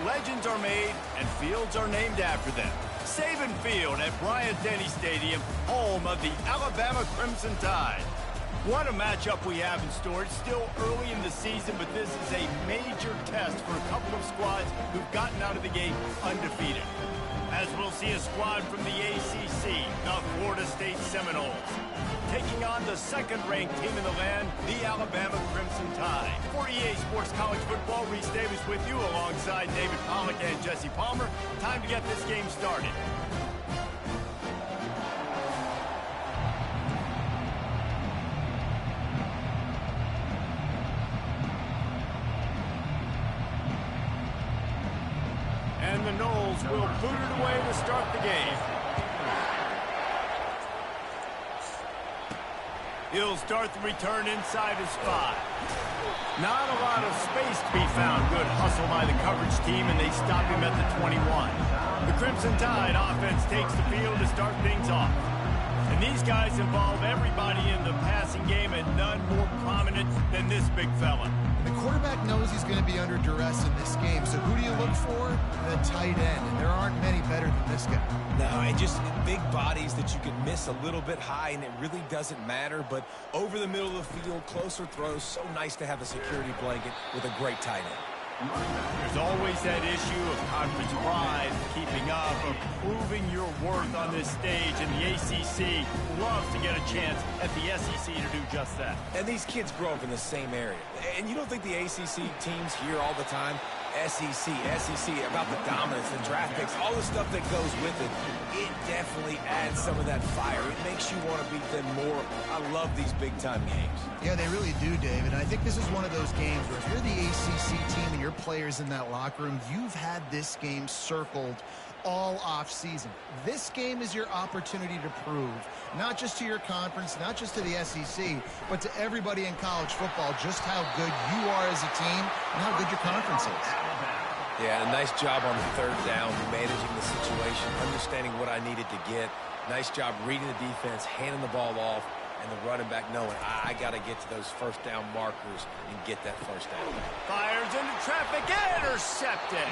legends are made and fields are named after them. Saban Field at Bryant-Denny Stadium, home of the Alabama Crimson Tide. What a matchup we have in store. It's still early in the season, but this is a major test for a couple of squads who've gotten out of the gate undefeated. As we'll see a squad from the ACC, the Florida State Seminoles, taking on the second-ranked team in the land, the Alabama Crimson Tide. For EA Sports College Football, Reese Davis with you alongside David Pollack and Jesse Palmer. Time to get this game started. And the Noles will boot it away to start the game. He'll start the return inside his 5. Not a lot of space to be found. Good hustle by the coverage team, and they stop him at the 21. The Crimson Tide offense takes the field to start things off. And these guys involve everybody in the passing game, and none more prominent than this big fella. The quarterback knows he's going to be under duress in this game, so who do you look for? The tight end, and there aren't many better than this guy. No, and just big bodies that you can miss a little bit high, and it really doesn't matter, but over the middle of the field, closer throws, so nice to have a security blanket with a great tight end. There's always that issue of conference pride, keeping up, of proving your worth on this stage, and the ACC loves to get a chance at the SEC to do just that. And these kids grow up in the same area. And you don't think the ACC teams hear all the time, SEC, about the dominance, the draft picks, all the stuff that goes with it. It definitely adds some of that fire. It makes you want to beat them more. I love these big-time games. Yeah, they really do, David. I think this is one of those games where if you're the ACC team and your players in that locker room, you've had this game circled all off-season. This game is your opportunity to prove, not just to your conference, not just to the SEC, but to everybody in college football, just how good you are as a team and how good your conference is. Yeah, a nice job on the third down, managing the situation, understanding what I needed to get. Nice job reading the defense, handing the ball off, and the running back knowing I got to get to those first down markers and get that first down. Fires into traffic, intercepted.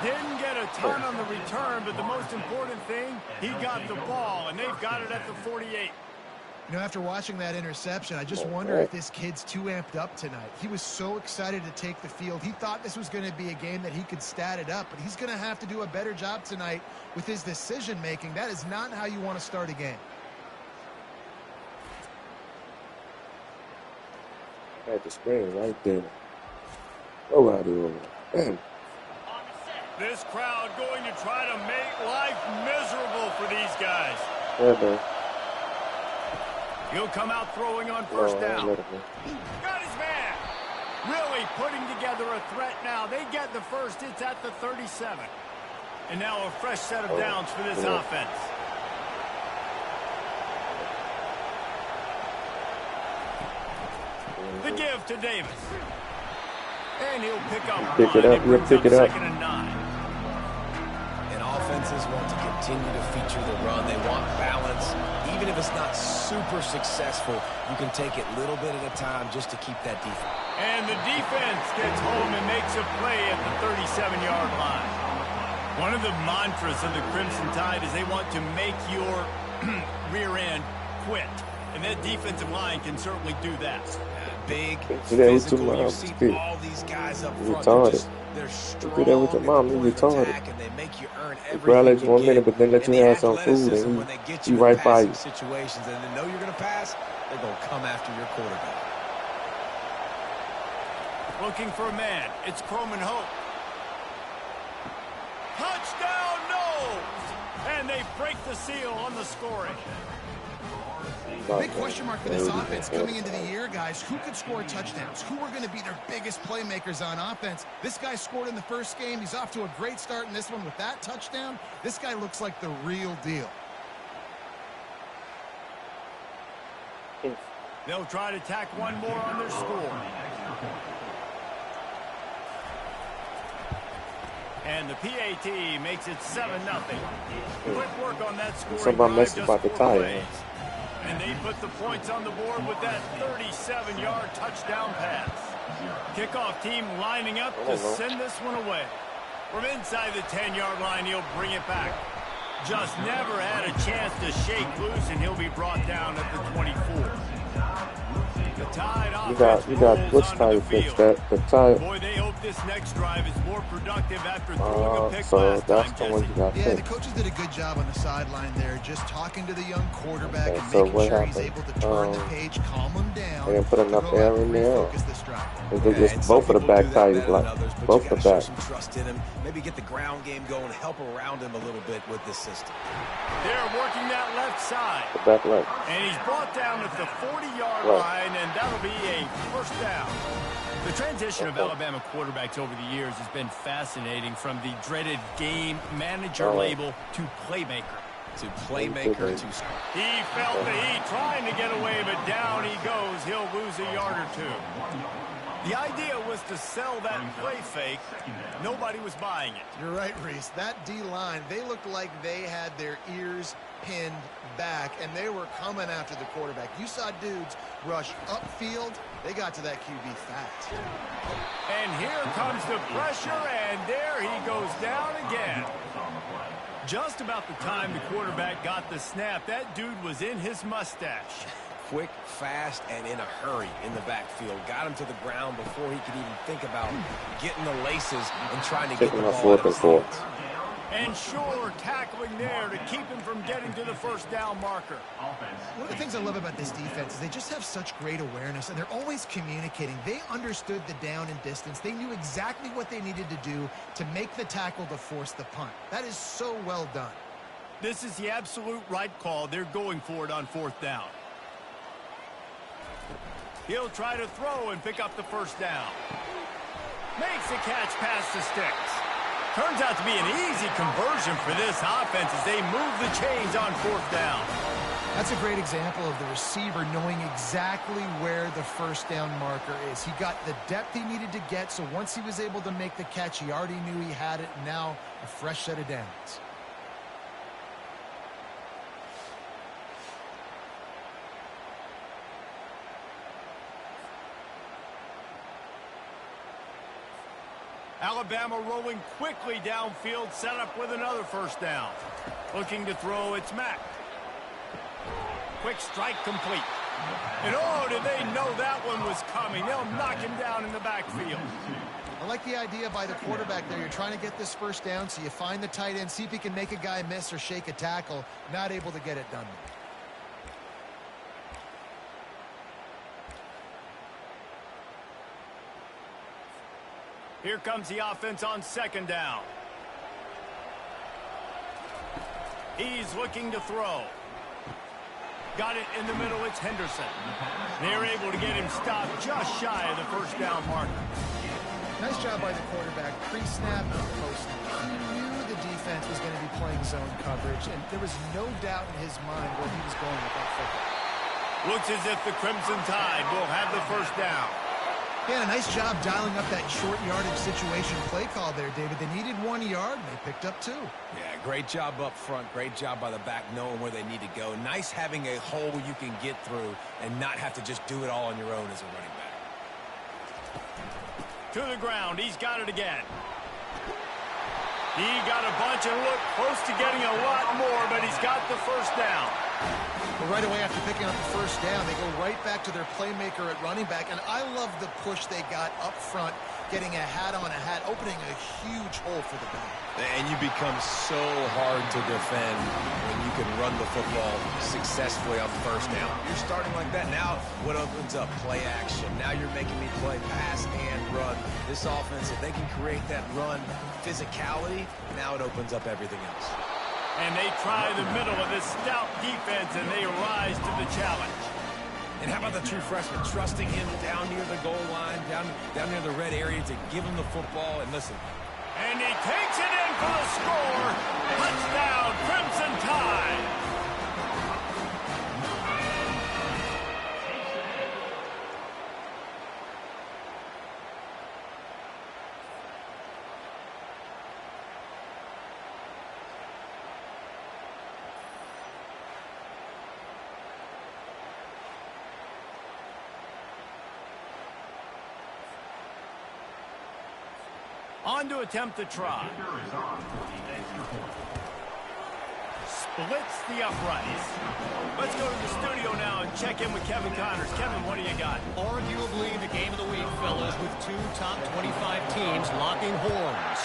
Didn't get a ton on the return, but the most important thing, he got the ball, and they've got it at the 48. You know, after watching that interception, I just wonder if this kid's too amped up tonight. He was so excited to take the field. He thought this was going to be a game that he could stat it up, but he's going to have to do a better job tonight with his decision-making. That is not how you want to start a game. At the screen right there. Nobody. This crowd going to try to make life miserable for these guys. Yeah, He'll come out throwing on first down. Got his man. Really putting together a threat now. They get the first. It's at the 37. And now a fresh set of downs for this offense. The give to Davis. And he'll pick up Pick it up. He'll pick it up. 2nd and 9. And offenses want to continue to feature the run. They want balance. Even if it's not super successful, you can take it little bit at a time just to keep that defense. And the defense gets home and makes a play at the 37-yard line. One of the mantras of the Crimson Tide is they want to make your rear end quit. And that defensive line can certainly do that. Big, physical, you see all these guys up front. They're strong, do that with your mom, you retarded. And they make you earn Grab everything for a minute, but then let you have some food, and when they get he you right in by you. passing situations and they know you're going to pass, they're going to come after your quarterback. Looking for a man. It's Croman Hope. Touchdown, Noles! And they break the seal on the scoring. Big question mark for this offense coming into the year, guys. Who could score touchdowns? Who are going to be their biggest playmakers on offense? This guy scored in the first game. He's off to a great start in this one with that touchdown. This guy looks like the real deal. They'll try to tack one more on their score. And the PAT makes it 7-0. Quick work on that scoring Somebody drive, messed just about the 4 tire. plays. And they put the points on the board with that 37-yard touchdown pass. Kickoff team lining up to send this one away. From inside the 10-yard line, he'll bring it back. Just never had a chance to shake loose, and he'll be brought down at the 24. The Tide offense which rolls Tide onto you the think field. that the Tide? Boy, they hope this next drive is more productive after throwing a pick So last that's time, the one Jesse. you got Yeah, the picked. coaches did a good job on the sideline there, just talking to the young quarterback Okay, and so making what sure he's happened? able to turn the page, calm him down, They didn't put to enough go air out and in there. refocus this drive. It's And some both of the people back do that Tires, better like than others, but both you the got to show back. some trust in him. Maybe get the ground game going, help around him a little bit with this system. They're working that left side. The back left. And he's brought down at the 40-yard Right. line, and that'll be a first down. The transition of Alabama quarterbacks over the years has been fascinating, from the dreaded game manager label to playmaker. To playmaker, to He felt the heat trying to get away, but down he goes. He'll lose a yard or two. The idea was to sell that play fake. Nobody was buying it. You're right, Reese. That D-line, they looked like they had their ears pinned back, and they were coming after the quarterback. You saw dudes rush upfield. They got to that QB fast. And here comes the pressure, and there he goes down again. Just about the time the quarterback got the snap, that dude was in his mustache. quick, fast, and in a hurry in the backfield. Got him to the ground before he could even think about getting the laces and trying to get the ball out of his hands. And sure, tackling there to keep him from getting to the first down marker. One of the things I love about this defense is they just have such great awareness, and they're always communicating. They understood the down and distance. They knew exactly what they needed to do to make the tackle to force the punt. That is so well done. This is the absolute right call. They're going for it on fourth down. He'll try to throw and pick up the first down. Makes a catch past the sticks. Turns out to be an easy conversion for this offense as they move the chains on fourth down. That's a great example of the receiver knowing exactly where the first down marker is. He got the depth he needed to get, so once he was able to make the catch, he already knew he had it. Now a fresh set of downs. Alabama rolling quickly downfield, set up with another first down. Looking to throw, it's Mack. Quick strike complete. And oh, did they know that one was coming. They'll knock him down in the backfield. I like the idea by the quarterback there. You're trying to get this first down, so you find the tight end, see if he can make a guy miss or shake a tackle. Not able to get it done. Here comes the offense on second down. He's looking to throw. Got it in the middle, it's Henderson. They're able to get him stopped just shy of the first down marker. Nice job by the quarterback. Pre-snap and post-snap. He knew the defense was going to be playing zone coverage, and there was no doubt in his mind where he was going with that football. Looks as if the Crimson Tide will have the first down. Yeah, nice job dialing up that short yardage situation play call there, David. They needed 1 yard, and they picked up 2. Yeah, great job up front. Great job by the back knowing where they need to go. Nice having a hole you can get through and not have to just do it all on your own as a running back. To the ground, he's got it again. He got a bunch and looked close to getting a lot more, but he's got the first down. Well, right away after picking up the first down, they go right back to their playmaker at running back, and I love the push they got up front, getting a hat on a hat, opening a huge hole for the back. And you become so hard to defend when you can run the football successfully on first down. You're starting like that. Now what opens up? Play action. Now you're making me play pass and run. This offense, if they can create that run physicality, now it opens up everything else. And they try the middle of this stout defense, and they rise to the challenge. And how about the true freshman trusting him down near the goal line, down near the red area to give him the football? And listen. And he takes it in for the score. Touchdown, Crimson Tide. On to attempt the try. Splits the uprights. Let's go to the studio now and check in with Kevin Connors. Kevin, what do you got? Arguably the game of the week, fellas, with two top 25 teams locking horns.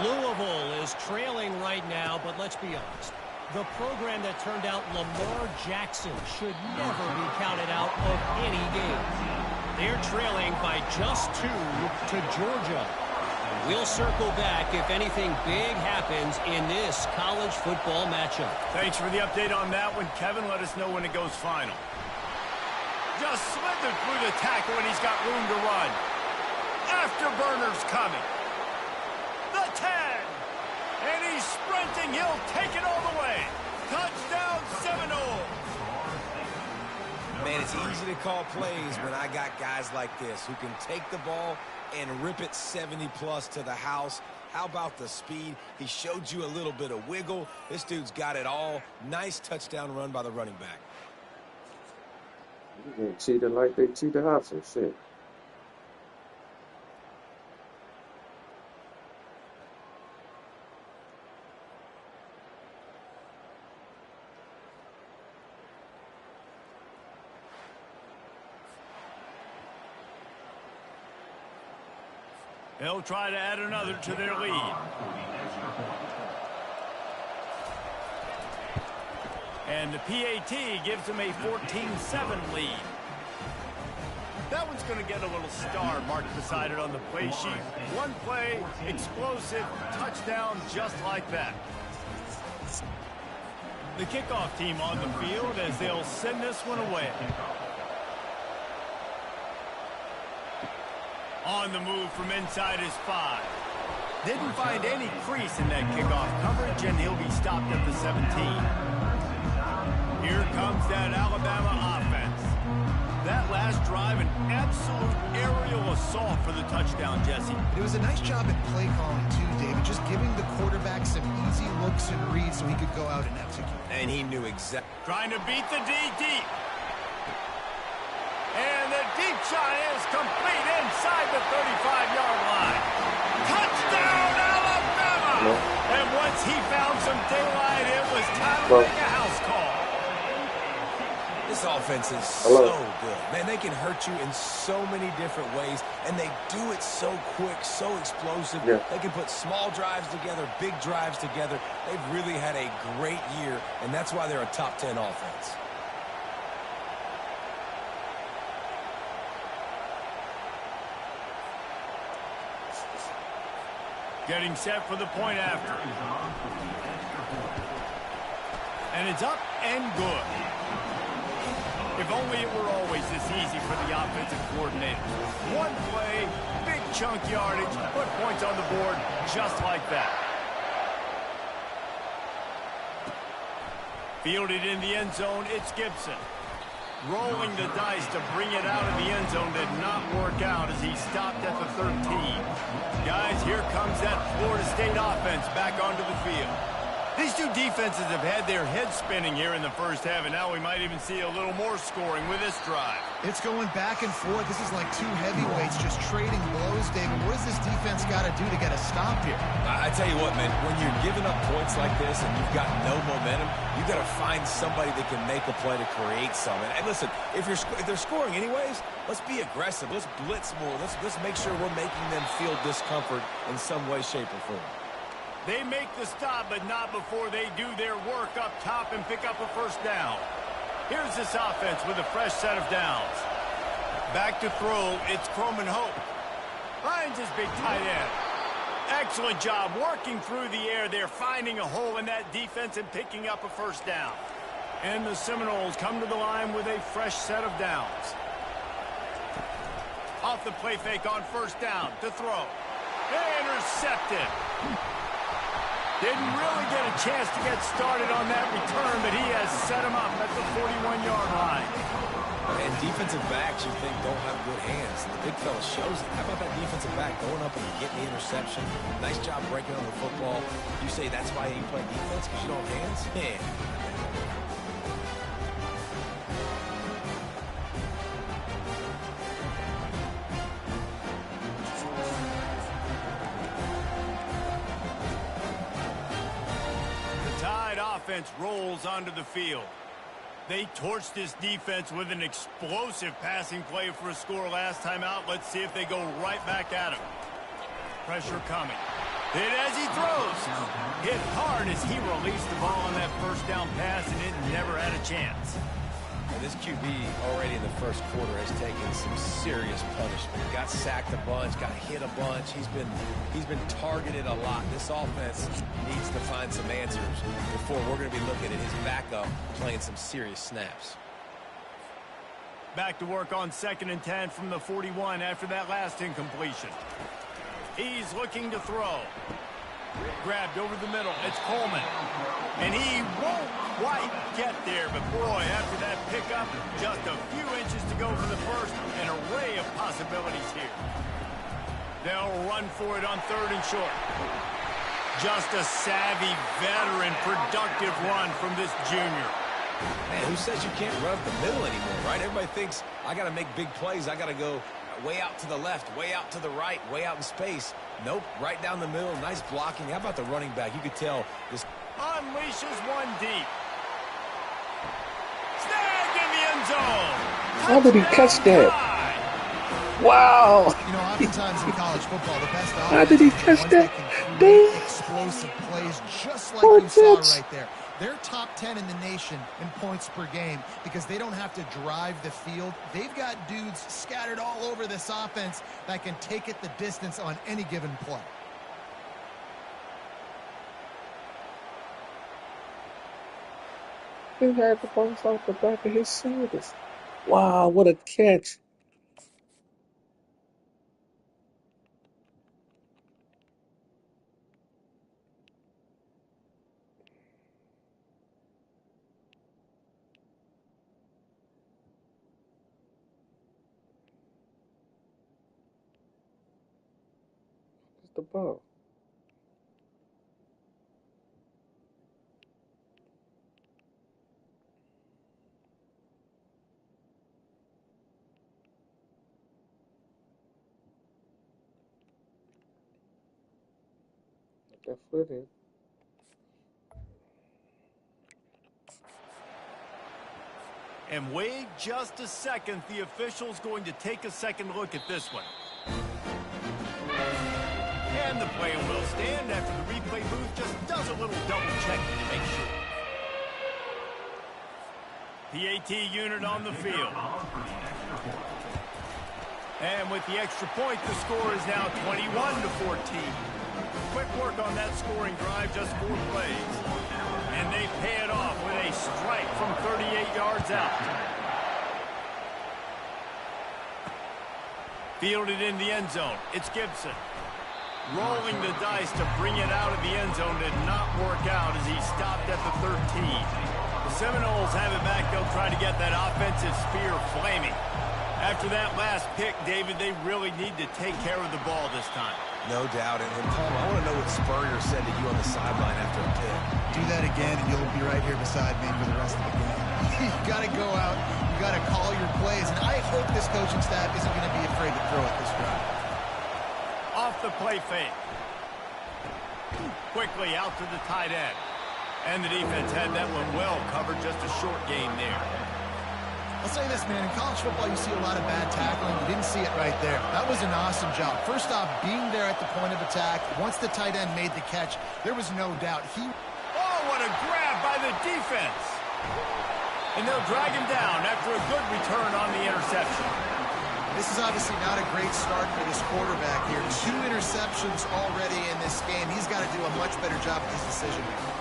Louisville is trailing right now, but let's be honest. The program that turned out Lamar Jackson should never be counted out of any game. They're trailing by just 2 to Georgia. We'll circle back if anything big happens in this college football matchup. Thanks for the update on that one, Kevin. Let us know when it goes final. Just slithered through the tackle and he's got room to run. Afterburners coming. The 10. And he's sprinting. He'll take it all the way. Touchdown Seminoles. Man, it's easy to call plays when I got guys like this who can take the ball and rip it 70-plus to the house. How about the speed? He showed you a little bit of wiggle. This dude's got it all. Nice touchdown run by the running back. You can cheat it like they cheat the option. Shit. They'll try to add another to their lead. And the PAT gives them a 14-7 lead. That one's going to get a little star marked beside it on the play sheet. One play, explosive, touchdown just like that. The kickoff team on the field as they'll send this one away. On the move from inside his 5. Didn't find any crease in that kickoff coverage, and he'll be stopped at the 17. Here comes that Alabama offense. That last drive, an absolute aerial assault for the touchdown, Jesse. It was a nice job in play calling, too, David, just giving the quarterback some easy looks and reads so he could go out and execute. And he knew exactly. Trying to beat the D deep. And the deep shot is complete inside the 35-yard line. Touchdown, Alabama! And once he found some daylight, it was time to make a house call. This offense is so good. Man, they can hurt you in so many different ways, and they do it so quick, so explosive. Yeah. They can put small drives together, big drives together. They've really had a great year, and that's why they're a top 10 offense. Getting set for the point after. And it's up and good. If only it were always this easy for the offensive coordinator. One play, big chunk yardage, put points on the board just like that. Fielded in the end zone, it's Gibson. Rolling the dice to bring it out of the end zone did not work out as he stopped at the 13. Guys, here comes that Florida State offense back onto the field. These two defenses have had their heads spinning here in the first half, and now we might even see a little more scoring with this drive. It's going back and forth. This is like two heavyweights just trading blows, David. What does this defense got to do to get a stop here? I tell you what, man, when you're giving up points like this and you've got no momentum, you've got to find somebody that can make a play to create something. And listen, if they're scoring anyways, let's be aggressive. Let's blitz more. Let's make sure we're making them feel discomfort in some way, shape, or form. They make the stop, but not before they do their work up top and pick up a first down. Here's this offense with a fresh set of downs. Back to throw, it's Croman Hope. Finds his big tight end. Excellent job working through the air there, finding a hole in that defense and picking up a first down. And the Seminoles come to the line with a fresh set of downs. Off the play fake on first down to throw. Intercepted. Didn't really get a chance to get started on that return, but he has set him up at the 41-yard line. And defensive backs you think don't have good hands. The big fella shows it. How about that defensive back going up and getting the interception? Nice job breaking on the football. You say that's why you play defense, because you don't have hands? Man. offense rolls onto the field. They torched this defense with an explosive passing play for a score last time out. Let's see if they go right back at him. Pressure coming. Hit as he throws. Hit hard as he released the ball on that first down pass, and it never had a chance. And this QB already in the first quarter has taken some serious punishment. Got sacked a bunch, got hit a bunch. He's been targeted a lot. This offense needs to find some answers before we're going to be looking at his backup playing some serious snaps. Back to work on 2nd and 10 from the 41 after that last incompletion. He's looking to throw. Grabbed over the middle. It's Coleman. And he won't quite get there. But, boy, after that pickup, just a few inches to go for the first. An array of possibilities here. They'll run for it on 3rd and short. Just a savvy, veteran, productive run from this junior. Man, who says you can't run up the middle anymore, right? Everybody thinks, I got to make big plays. I got to go way out to the left, way out to the right, way out in space. Nope, right down the middle. Nice blocking. How about the running back? You could tell this unleashes one deep. Snagged in the end zone. How did he catch that? Wow. You know, oftentimes in college football, the best offense How did he catch that? Big explosive plays just like you saw right there. They're top 10 in the nation in points per game because they don't have to drive the field. They've got dudes scattered all over this offense that can take it the distance on any given play. He had the bounce off the back of his shoulders. Wow, what a catch. It's the ball. That foot in. And wait just a second. The official's going to take a second look at this one. And the play will stand after the replay booth just does a little double checking to make sure. PAT unit on the field. And with the extra point, the score is now 21-14. Quick work on that scoring drive, just 4 plays. And they pay it off with a strike from 38 yards out. Fielded in the end zone. It's Gibson. Rolling the dice to bring it out of the end zone did not work out as he stopped at the 13. The Seminoles have it back. They'll try to get that offensive spear flaming. After that last pick, David, they really need to take care of the ball this time. No doubt. And Paul, I want to know what Spurrier said to you on the sideline after a pick. Do that again, and you'll be right here beside me for the rest of the game. You got to go out. You got to call your plays. And I hope this coaching staff isn't going to be afraid to throw it this drive. Off the play fake. Quickly out to the tight end. And the defense had that one well covered. Just a short game there. I'll say this, man. In college football, you see a lot of bad tackling. You didn't see it right there. That was an awesome job. First off, being there at the point of attack. Once the tight end made the catch, there was no doubt. Oh, what a grab by the defense. And they'll drag him down after a good return on the interception. This is obviously not a great start for this quarterback here. 2 interceptions already in this game. He's got to do a much better job with his decision making.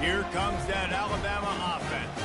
Here comes that Alabama offense.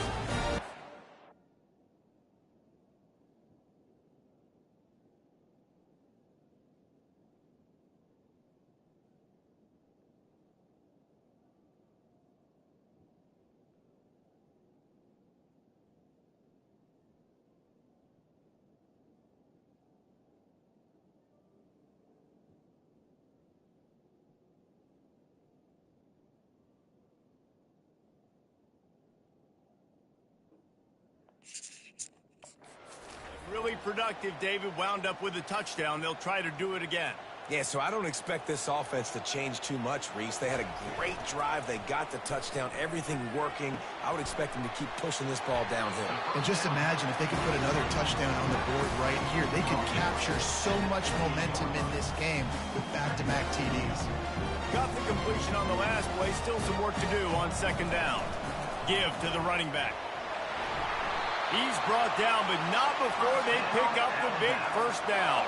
productive, David. Wound up with a touchdown. They'll try to do it again. Yeah, so I don't expect this offense to change too much, Reese. They had a great drive. They got the touchdown, everything working. I would expect them to keep pushing this ball downhill. And just imagine if they could put another touchdown on the board right here. They could capture so much momentum in this game with back-to-back TDs. Got the completion on the last play. Still some work to do on second down. Give to the running back. He's brought down, but not before they pick up the big first down.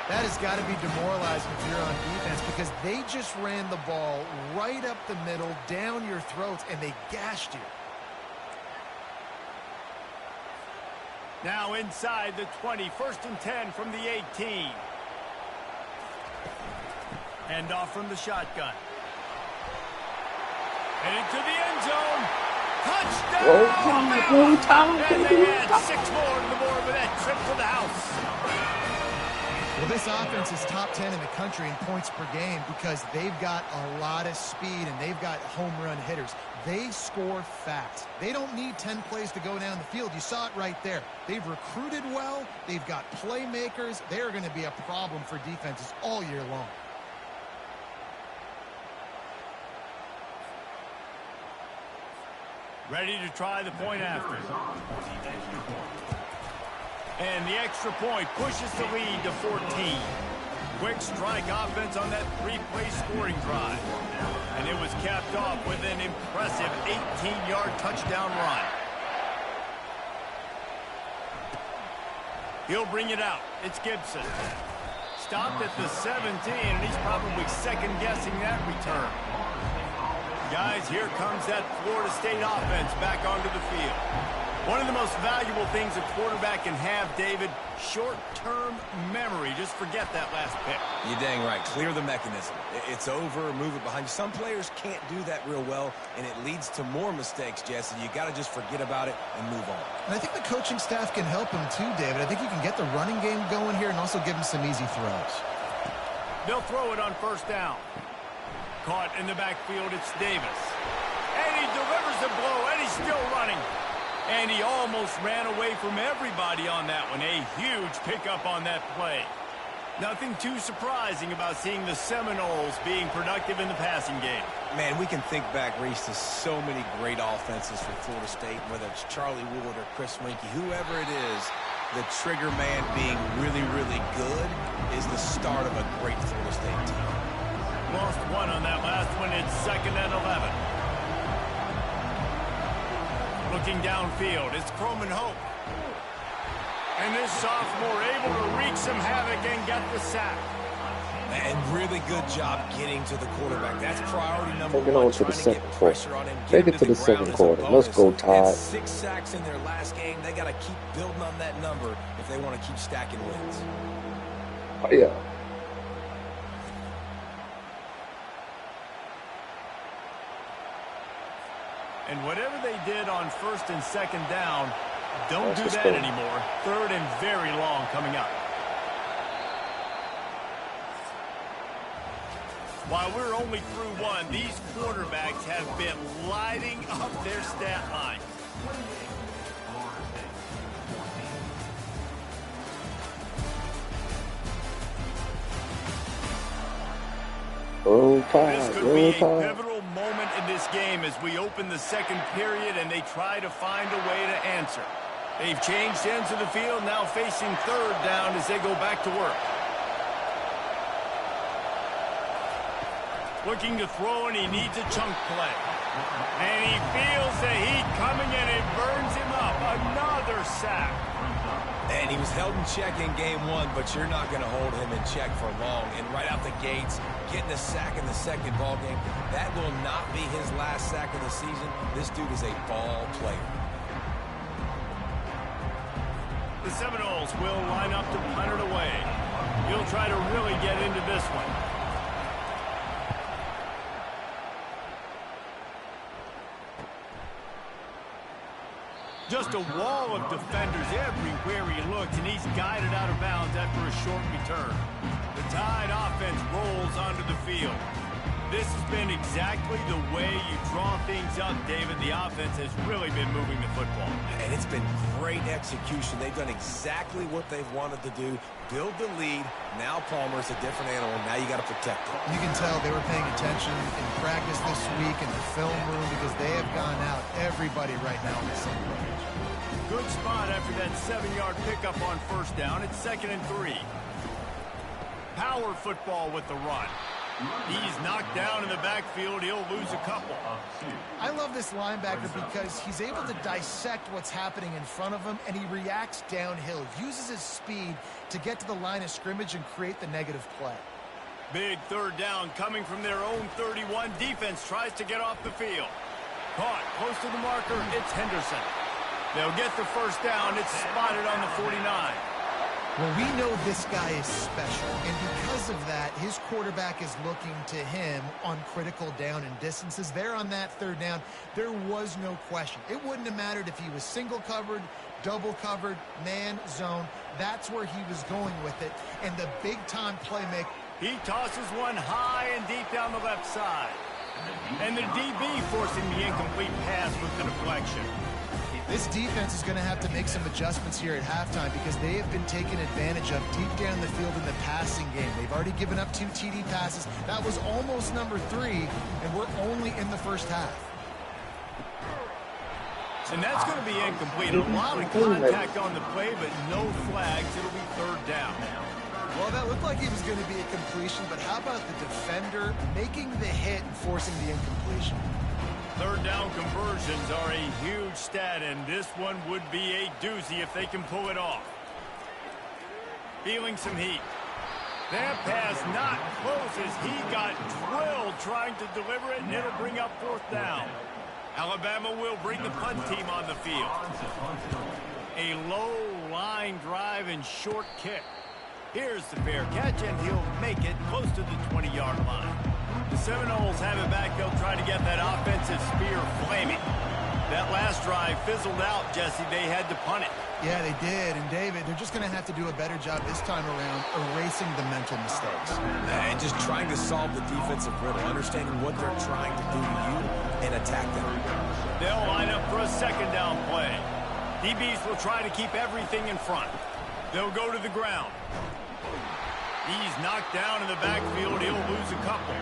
That has got to be demoralizing if you're on defense because they just ran the ball right up the middle, down your throats, and they gashed you. Now inside the 20, 1st and 10 from the 18. Hand off from the shotgun. And into the end zone. Touchdown! And they add 6 more to the board with that trip to the house. Well, this offense is top 10 in the country in points per game because they've got a lot of speed and they've got home run hitters. They score fast. They don't need 10 plays to go down the field. You saw it right there. They've recruited well. They've got playmakers. They're going to be a problem for defenses all year long. Ready to try the point after. And the extra point pushes the lead to 14. Quick strike offense on that 3-play scoring drive. And it was capped off with an impressive 18-yard touchdown run. He'll bring it out. It's Gibson. Stopped at the 17, and he's probably second-guessing that return. Guys, here comes that Florida State offense back onto the field. One of the most valuable things a quarterback can have, David, short-term memory. Just forget that last pick. You're dang right. Clear the mechanism. It's over, move it behind you. Some players can't do that real well, and it leads to more mistakes, Jesse. You got to just forget about it and move on. And I think the coaching staff can help him too, David. I think you can get the running game going here and also give him some easy throws. They'll throw it on first down. Caught in the backfield, it's Davis. And he delivers the blow, and he's still running. And he almost ran away from everybody on that one. A huge pickup on that play. Nothing too surprising about seeing the Seminoles being productive in the passing game. Man, we can think back, Reese, to so many great offenses for Florida State, whether it's Charlie Wood or Chris Weinke, whoever it is, the trigger man being really, really good is the start of a great Florida State team. Lost one on that last one. It's 2nd and 11. Looking downfield, it's Croman Hope. And this sophomore able to wreak some havoc and get the sack. And really good job getting to the quarterback. That's priority number Take it one. on to the second quarter. Take it to the second second quarter. Let's go, Todd. 6 sacks in their last game. They got to keep building on that number if they want to keep stacking wins. Oh, yeah. And whatever they did on 1st and 2nd down, don't do That's that good. anymore. 3rd and very long coming up. While we're only through one, these quarterbacks have been lighting up their stat line. Roll This Tide. could Roll be a Tide. pivotal moment in this game as we open the second period and they try to find a way to answer. They've changed ends of the field, now facing 3rd down as they go back to work. Looking to throw, and he needs a chunk play. And he feels the heat coming, and it burns him up. Another sack. And he was held in check in game 1, but you're not going to hold him in check for long. And right out the gates, getting a sack in the second ball game, that will not be his last sack of the season. This dude is a ball player. The Seminoles will line up to punt it away. He'll try to really get into this one. Just a wall of defenders everywhere he looks, and he's guided out of bounds after a short return. The Tide offense rolls onto the field. This has been exactly the way you draw things up, David. The offense has really been moving the football. And it's been great execution. They've done exactly what they've wanted to do. Build the lead. Now Palmer's a different animal. Now you got to protect it. You can tell they were paying attention in practice this week in the film room because they have gone out, everybody right now on the same page. Good spot after that 7-yard pickup on first down. It's 2nd and 3. Power football with the run. He's knocked down in the backfield. He'll lose a couple. I love this linebacker because he's able to dissect what's happening in front of him, and he reacts downhill, uses his speed to get to the line of scrimmage and create the negative play. Big 3rd down coming from their own 31. Defense tries to get off the field. Caught close to the marker. It's Henderson. They'll get the first down. It's spotted on the 49. Well, we know this guy is special, and because of that, his quarterback is looking to him on critical down and distances. There on that 3rd down, there was no question. It wouldn't have mattered if he was single covered, double covered, man, zone. That's where he was going with it, and the big-time playmaker. He tosses one high and deep down the left side. And the DB forcing the incomplete pass with the deflection. This defense is going to have to make some adjustments here at halftime because they have been taken advantage of deep down the field in the passing game. They've already given up 2 TD passes. That was almost number 3, and we're only in the first half. And that's going to be incomplete. A lot of contact on the play, but no flags. It'll be 3rd down. Well, that looked like it was going to be a completion, but how about the defender making the hit and forcing the incompletion? 3rd down conversions are a huge stat, and this one would be a doozy if they can pull it off. Feeling some heat. That pass not close as he got drilled trying to deliver it, and it'll bring up 4th down. Alabama will bring the punt team on the field. A low line drive and short kick. Here's the fair catch, and he'll make it close to the 20-yard line. The Seminoles have it back. They'll try to get that offensive spear flaming. That last drive fizzled out, Jesse. They had to punt it. Yeah, they did. And, David, they're just going to have to do a better job this time around erasing the mental mistakes. And just trying to solve the defensive riddle, understanding what they're trying to do to you and attack them. They'll line up for a 2nd down play. DBs will try to keep everything in front. They'll go to the ground. He's knocked down in the backfield. He'll lose a couple.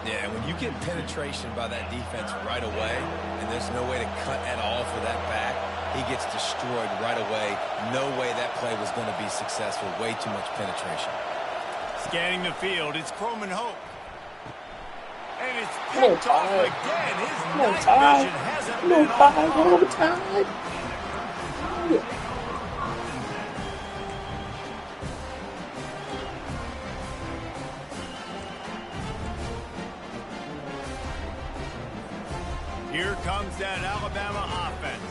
Yeah, when you get penetration by that defense right away, and there's no way to cut at all for that back, he gets destroyed right away. No way that play was going to be successful. Way too much penetration. Scanning the field, it's Croman Hope. And it's picked off again. His night vision hasn't been on par. Here comes that Alabama offense.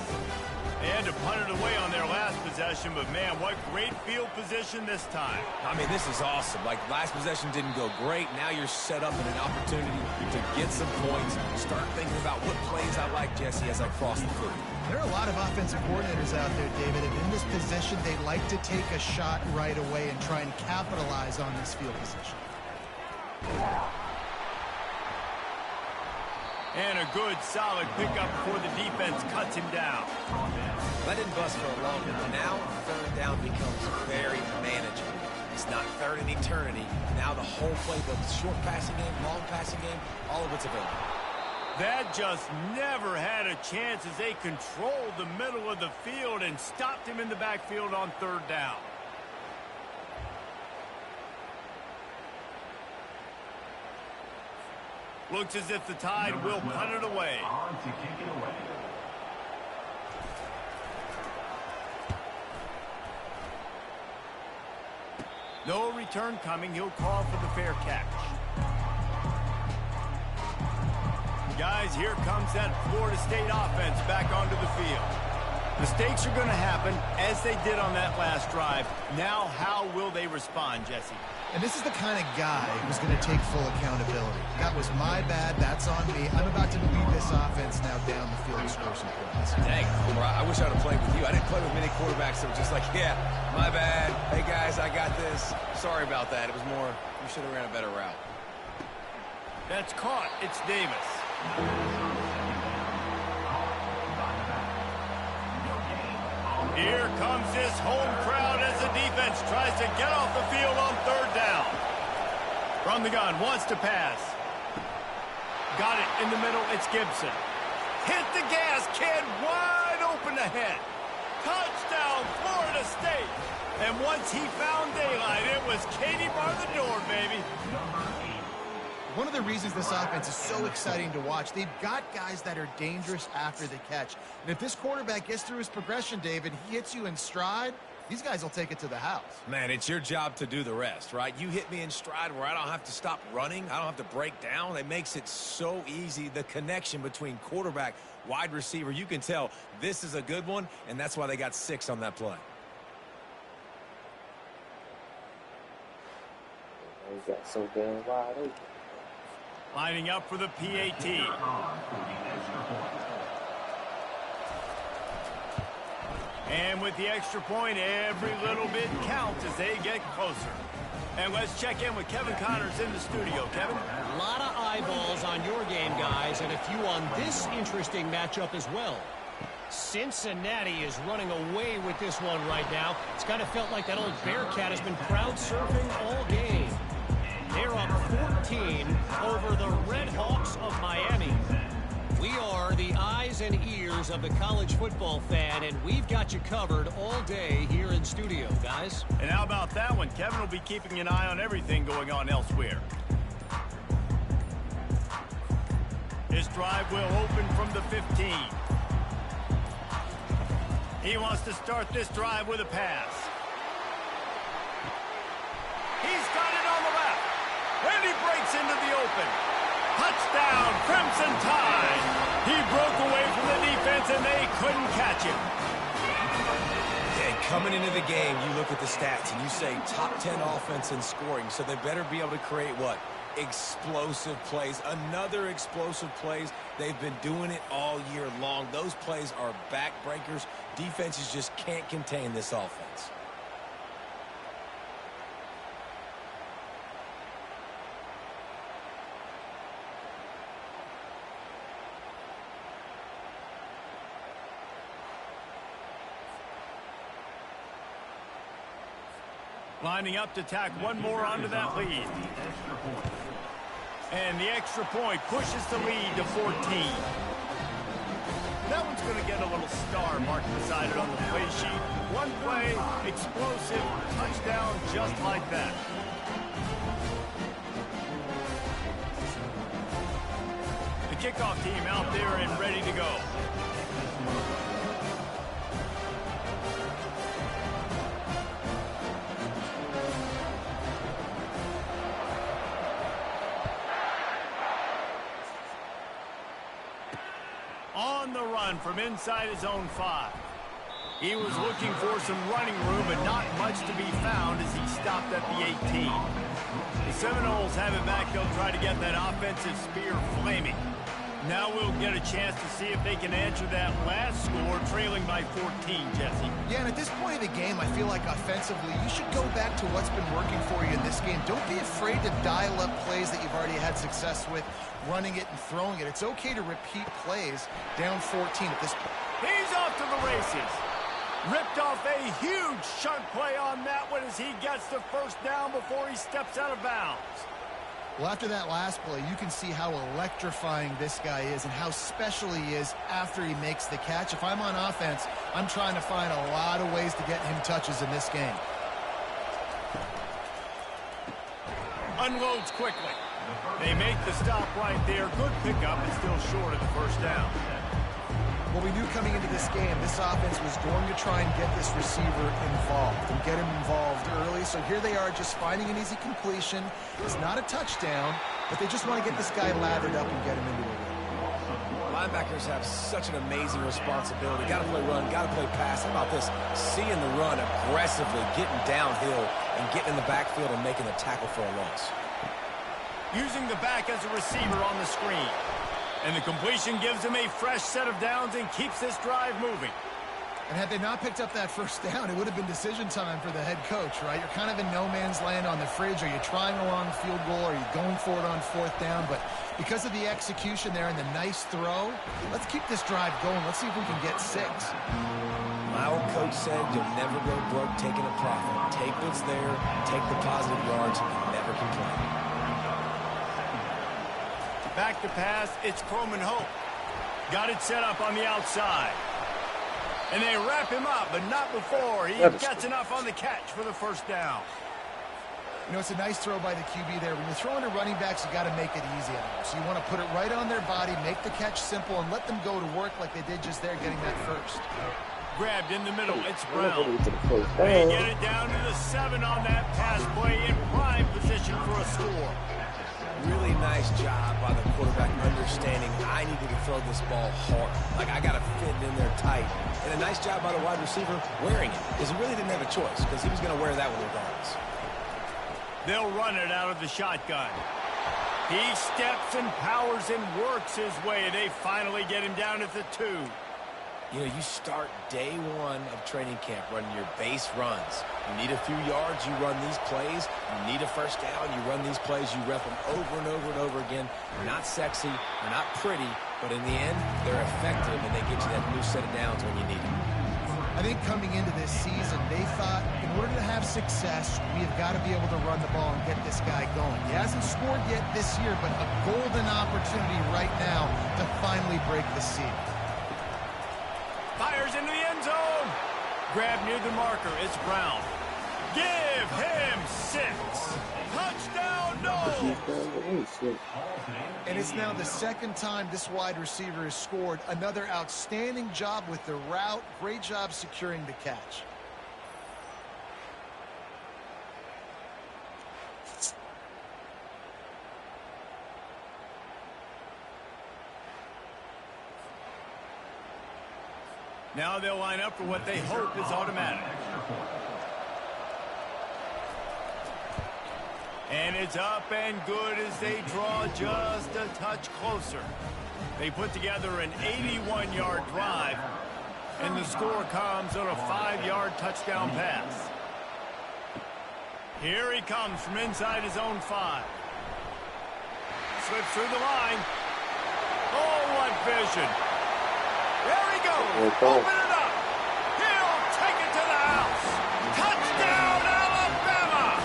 They had to punt it away on their last possession, but man, what great field position this time. I mean, this is awesome. Like, last possession didn't go great. Now you're set up in an opportunity to get some points. Start thinking about what plays I like, Jesse, as I cross the field. There are a lot of offensive coordinators out there, David, and in this position, they like to take a shot right away and try and capitalize on this field position. And a good, solid pickup before the defense cuts him down. That didn't bust for a long time. Now, 3rd down becomes very manageable. It's not 3rd and eternity. Now the whole playbook, short passing game, long passing game, all of it's available. That just never had a chance as they controlled the middle of the field and stopped him in the backfield on 3rd down. Looks as if the Tide will punt it away. No return coming. He'll call for the fair catch. Guys, here comes that Florida State offense back onto the field. Mistakes are going to happen as they did on that last drive. Now, how will they respond, Jesse? And this is the kind of guy who's going to take full accountability. That was my bad. That's on me. I'm about to lead this offense now down the field and score some points. Dang, Homer, I wish I would have played with you. I didn't play with many quarterbacks that were just like, yeah, my bad. Hey, guys, I got this. Sorry about that. It was more, you should have ran a better route. That's caught. It's Davis. Here comes this home crowd as the defense tries to get off the field on third down. From the gun, wants to pass. Got it in the middle, it's Gibson. Hit the gas, kid, wide open ahead. Touchdown, Florida State. And once he found daylight, it was Katie bar the door, baby. One of the reasons this offense is so exciting to watch, they've got guys that are dangerous after the catch. And if this quarterback gets through his progression, David, he hits you in stride, these guys will take it to the house. Man, it's your job to do the rest, right? You hit me in stride where I don't have to stop running. I don't have to break down. It makes it so easy. The connection between quarterback, wide receiver, you can tell this is a good one, and that's why they got 6 on that play. He's got so damn wide open. Lining up for the PAT. And with the extra point, every little bit counts as they get closer. And let's check in with Kevin Connors in the studio. Kevin? A lot of eyeballs on your game, guys, and a few on this interesting matchup as well. Cincinnati is running away with this one right now. It's kind of felt like that old Bearcat has been crowd surfing all game. They're up 14 over the Red Hawks of Miami. We are the eyes and ears of the college football fan, and we've got you covered all day here in studio, guys. And how about that one? Kevin will be keeping an eye on everything going on elsewhere. This drive will open from the 15. He wants to start this drive with a pass. He's got it on the left. And he breaks into the open. Touchdown, Crimson Tide. He broke away from the defense, and they couldn't catch him. And coming into the game, you look at the stats, and you say top 10 offense in scoring, so they better be able to create what? Explosive plays. Another explosive plays. They've been doing it all year long. Those plays are backbreakers. Defenses just can't contain this offense. Lining up to tack one more onto that lead. And the extra point pushes the lead to 14. That one's going to get a little star marked beside it on the play sheet. One play, explosive, touchdown just like that. The kickoff team out there and ready to go. On the run from inside his own 5. He was looking for some running room, but not much to be found as he stopped at the 18. The Seminoles have it back. They'll try to get that offensive spear flaming. Now we'll get a chance to see if they can answer that last score, trailing by 14, Jesse. Yeah, and at this point of the game, I feel like offensively, you should go back to what's been working for you in this game. Don't be afraid to dial up plays that you've already had success with, running it and throwing it. It's okay to repeat plays down 14 at this point. He's off to the races. Ripped off a huge chunk play on that one as he gets the first down before he steps out of bounds. Well, after that last play, you can see how electrifying this guy is and how special he is after he makes the catch. If I'm on offense, I'm trying to find a lot of ways to get him touches in this game. Unloads quickly. They make the stop right there. Good pickup, but still short of the first down. Well, we knew coming into this game, this offense was going to try and get this receiver involved and get him involved early. So here they are just finding an easy completion. It's not a touchdown, but they just want to get this guy lathered up and get him into a win. Linebackers have such an amazing responsibility. Got to play run, got to play pass. How about this? Seeing the run aggressively, getting downhill, and getting in the backfield and making a tackle for a loss. Using the back as a receiver on the screen. And the completion gives him a fresh set of downs and keeps this drive moving. And had they not picked up that first down, it would have been decision time for the head coach, right? You're kind of in no man's land on the fridge. Are you trying a long field goal? Are you going for it on fourth down? But Because of the execution there and the nice throw, let's keep this drive going. Let's see if we can get 6. My old coach said you'll never go broke taking a profit. Take what's there, take the positive yards, and never complain. Back to pass, it's Coleman Hope. Got it set up on the outside. And they wrap him up, but not before he gets enough on the catch for the first down. You know, it's a nice throw by the QB there. When you're throwing to running backs, you got to make it easy on them. So you want to put it right on their body, make the catch simple, and let them go to work like they did just there getting that first. Grabbed in the middle, it's Brown. They get it down to the 7 on that pass play in prime position for a score. Really nice job by the quarterback understanding I needed to throw this ball hard. Like, I got to fit it in there tight. And a nice job by the wide receiver wearing it, because he really didn't have a choice, because he was going to wear that one regardless. They'll run it out of the shotgun. He steps and powers and works his way. They finally get him down at the 2. You know, you start day 1 of training camp running your base runs. You need a few yards, you run these plays. You need a first down, you run these plays. You rep them over and over and over again. They're not sexy, they're not pretty, but in the end, they're effective, and they get you that new set of downs when you need them. I think coming into this season, they thought in order to have success, we have got to be able to run the ball and get this guy going. He hasn't scored yet this year, but a golden opportunity right now to finally break the seal. Fires into the end zone. Grab near the marker. It's Brown. Give him 6. Touchdown, no. And it's now the 2nd time this wide receiver has scored. Another outstanding job with the route. Great job securing the catch. Now they'll line up for what they hope is automatic. And it's up and good as they draw just a touch closer. They put together an 81-yard drive, and the score comes on a 5-yard touchdown pass. Here he comes from inside his own 5. Slips through the line. Oh, what vision. There he goes. Open it up. He'll take it to the house. Touchdown, Alabama.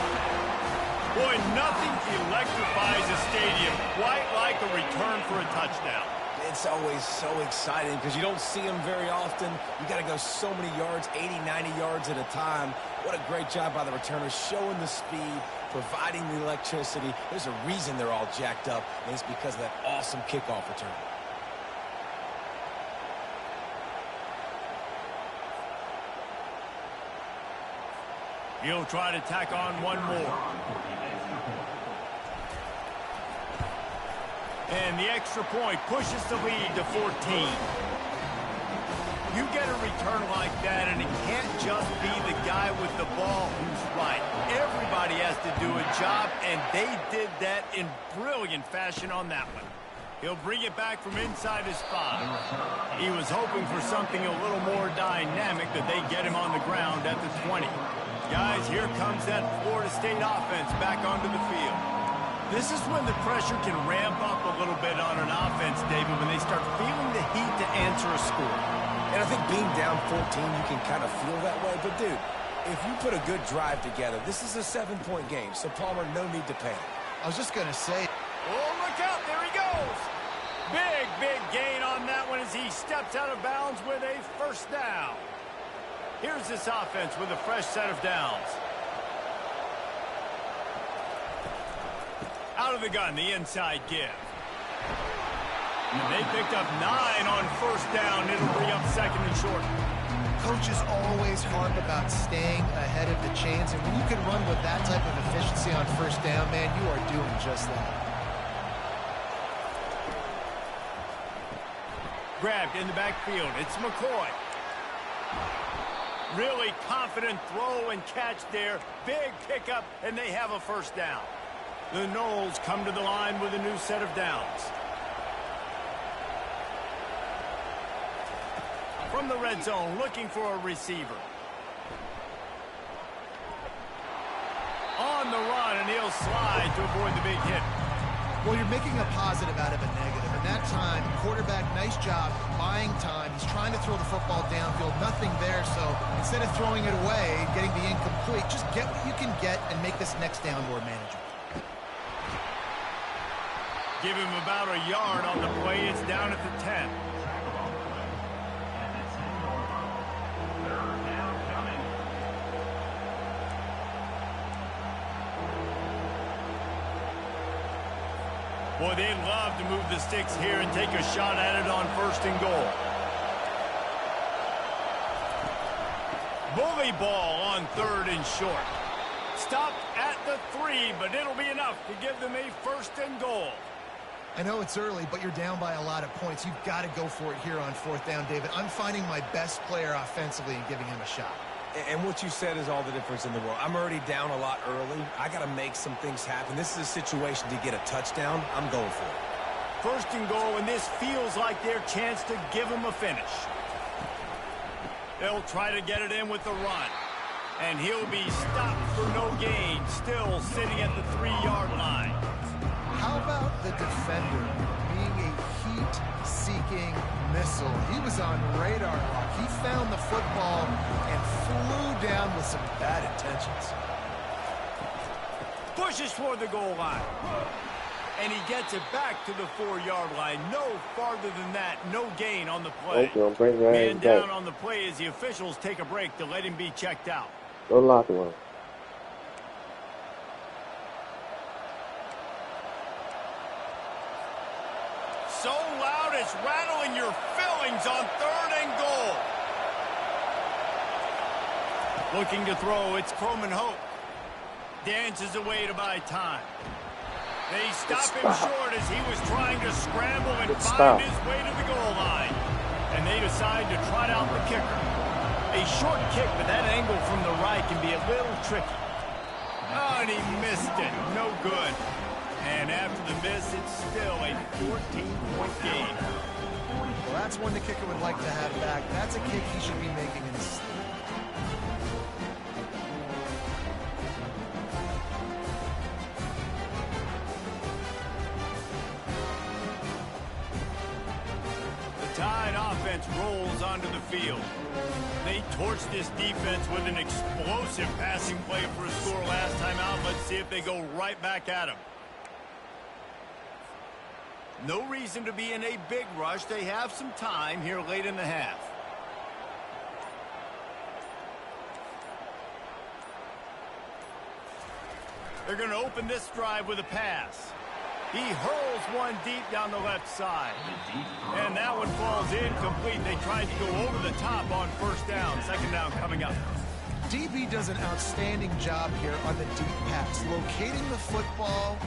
Boy, nothing electrifies a stadium quite like a return for a touchdown. It's always so exciting because you don't see them very often. You got to go so many yards, 80, 90 yards at a time. What a great job by the returners, showing the speed, providing the electricity. There's a reason they're all jacked up, and it's because of that awesome kickoff return. He'll try to tack on one more. And the extra point pushes the lead to 14. You get a return like that, and it can't just be the guy with the ball who's right. Everybody has to do a job, and they did that in brilliant fashion on that one. He'll bring it back from inside his 5. He was hoping for something a little more dynamic, but they get him on the ground at the 20. Guys, here comes that Florida State offense back onto the field. This is when the pressure can ramp up a little bit on an offense, David, when they start feeling the heat to answer a score. And I think being down 14, you can kind of feel that way. But, dude, if you put a good drive together, this is a 7-point game. So, Palmer, no need to panic. I was just going to say. Oh, look out. There he goes. Big, big gain on that one as he steps out of bounds with a first down. Here's this offense with a fresh set of downs. Out of the gun, the inside give. And they picked up 9 on first down. It'll bring up 2nd and short. Coaches always harp about staying ahead of the chains, and when you can run with that type of efficiency on first down, man, you are doing just that. Grabbed in the backfield. It's McCoy. Really confident throw and catch there. Big pickup, and they have a first down. The Noles come to the line with a new set of downs. From the red zone, looking for a receiver. On the run, and he'll slide to avoid the big hit. Well, you're making a positive out of a negative. And that time, quarterback, nice job buying time. He's trying to throw the football downfield. Nothing there. So instead of throwing it away, getting the incomplete, just get what you can get and make this next down more manageable. Give him about a yard on the play. It's down at the 10. Boy, they'd love to move the sticks here and take a shot at it on 1st and goal. Bully ball on 3rd and short. Stopped at the 3, but it'll be enough to give them a 1st and goal. I know it's early, but you're down by a lot of points. You've got to go for it here on 4th down, David. I'm finding my best player offensively and giving him a shot. And what you said is all the difference in the world. I'm already down a lot early. I got to make some things happen. This is a situation to get a touchdown. I'm going for it. 1st and goal, and this feels like their chance to give them a finish. They'll try to get it in with the run. And he'll be stopped for no gain, still sitting at the 3-yard line. How about the defender being a heat-seeking missile? He was on radar lock. He found the football and flew down with some bad intentions. Pushes for the goal line. And he gets it back to the 4-yard line. No farther than that. No gain on the play. Okay, bring your Man ass down back. on the play as the officials take a break to let him be checked out. Go locker room. So loud it's rattling your fillings on 3rd and goal. Looking to throw, it's Coleman Hope. Dances away to buy time. They stop him short as he was trying to scramble and find his way to the goal line. And they decide to trot out the kicker. A short kick, but that angle from the right can be a little tricky. Oh, and he missed it. No good. And after the miss, it's still a 14-point game. Well, that's one the kicker would like to have back. That's a kick he should be making in his sleep. The Tide offense rolls onto the field. They torched this defense with an explosive passing play for a score last time out. Let's see if they go right back at him. No reason to be in a big rush. They have some time here late in the half. They're going to open this drive with a pass. He hurls one deep down the left side. And that one falls incomplete. They tried to go over the top on 1st down. 2nd down coming up. DB does an outstanding job here on the deep pass. Locating the football,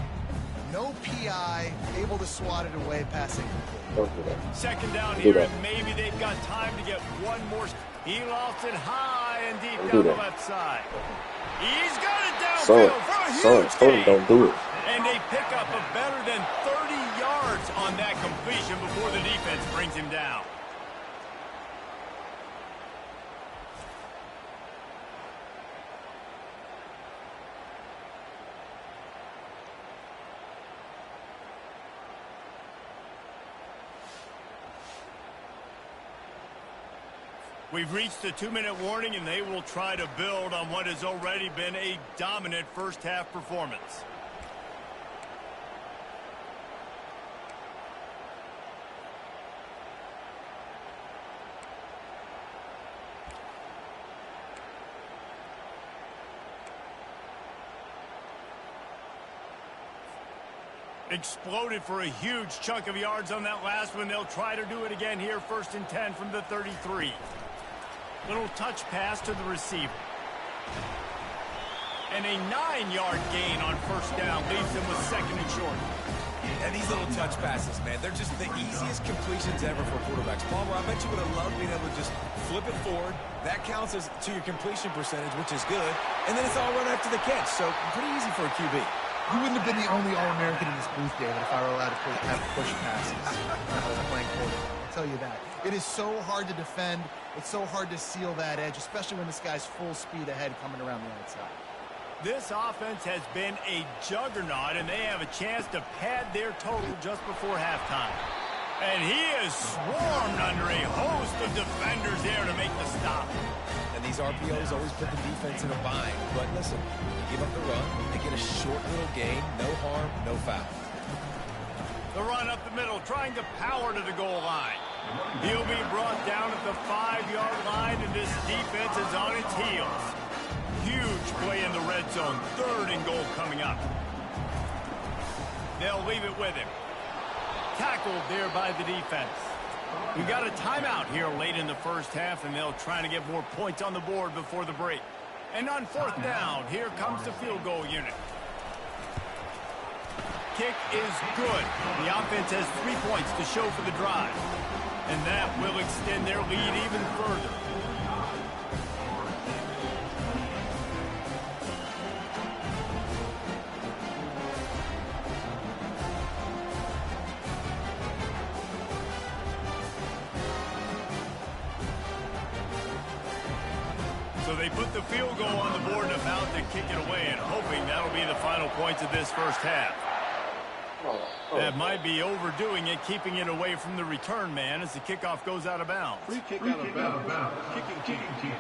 no PI, able to swat it away, passing. Don't do that. 2nd down Do here, that. and maybe they've got time to get one more. He lost it high and deep Don't down do the that. left side. He's got it Son, downfield for a son, huge told him gain. don't do it. And they pick up a better than 30 yards on that completion before the defense brings him down. We've reached the 2-minute warning, and they will try to build on what has already been a dominant first-half performance. Exploded for a huge chunk of yards on that last one. They'll try to do it again here, 1st and 10 from the 33. Little touch pass to the receiver. And a 9-yard gain on 1st down leaves them with 2nd and short. And these little touch passes, man, they're just the easiest completions ever for quarterbacks. Palmer, I bet you would have loved being able to just flip it forward. That counts as to your completion percentage, which is good. And then it's all run after the catch, so pretty easy for a QB. You wouldn't have been the only All-American in this booth, David, if I were allowed to have push passes when I was playing quarterback. I'll tell you that. It is so hard to defend. It's so hard to seal that edge, especially when this guy's full speed ahead coming around the outside. This offense has been a juggernaut, and they have a chance to pad their total just before halftime. And he is swarmed under a host of defenders there to make the stop. And these RPOs always put the defense in a bind. But listen, they give up the run, they get a short little gain, no harm, no foul. The run up the middle, trying to power to the goal line. He'll be brought down at the 5-yard line, and this defense is on its heels. Huge play in the red zone. 3rd and goal coming up. They'll leave it with him. Tackled there by the defense. We got a timeout here late in the first half, and they'll try to get more points on the board before the break. And on 4th down, here comes the field goal unit. Kick is good. The offense has 3 points to show for the drive. And that will extend their lead even further. So they put the field goal on the board and about to kick it away, and hoping that'll be the final points of this first half. That might be overdoing it, keeping it away from the return man as the kickoff goes out of bounds. Free kick out of bounds. Kicking team.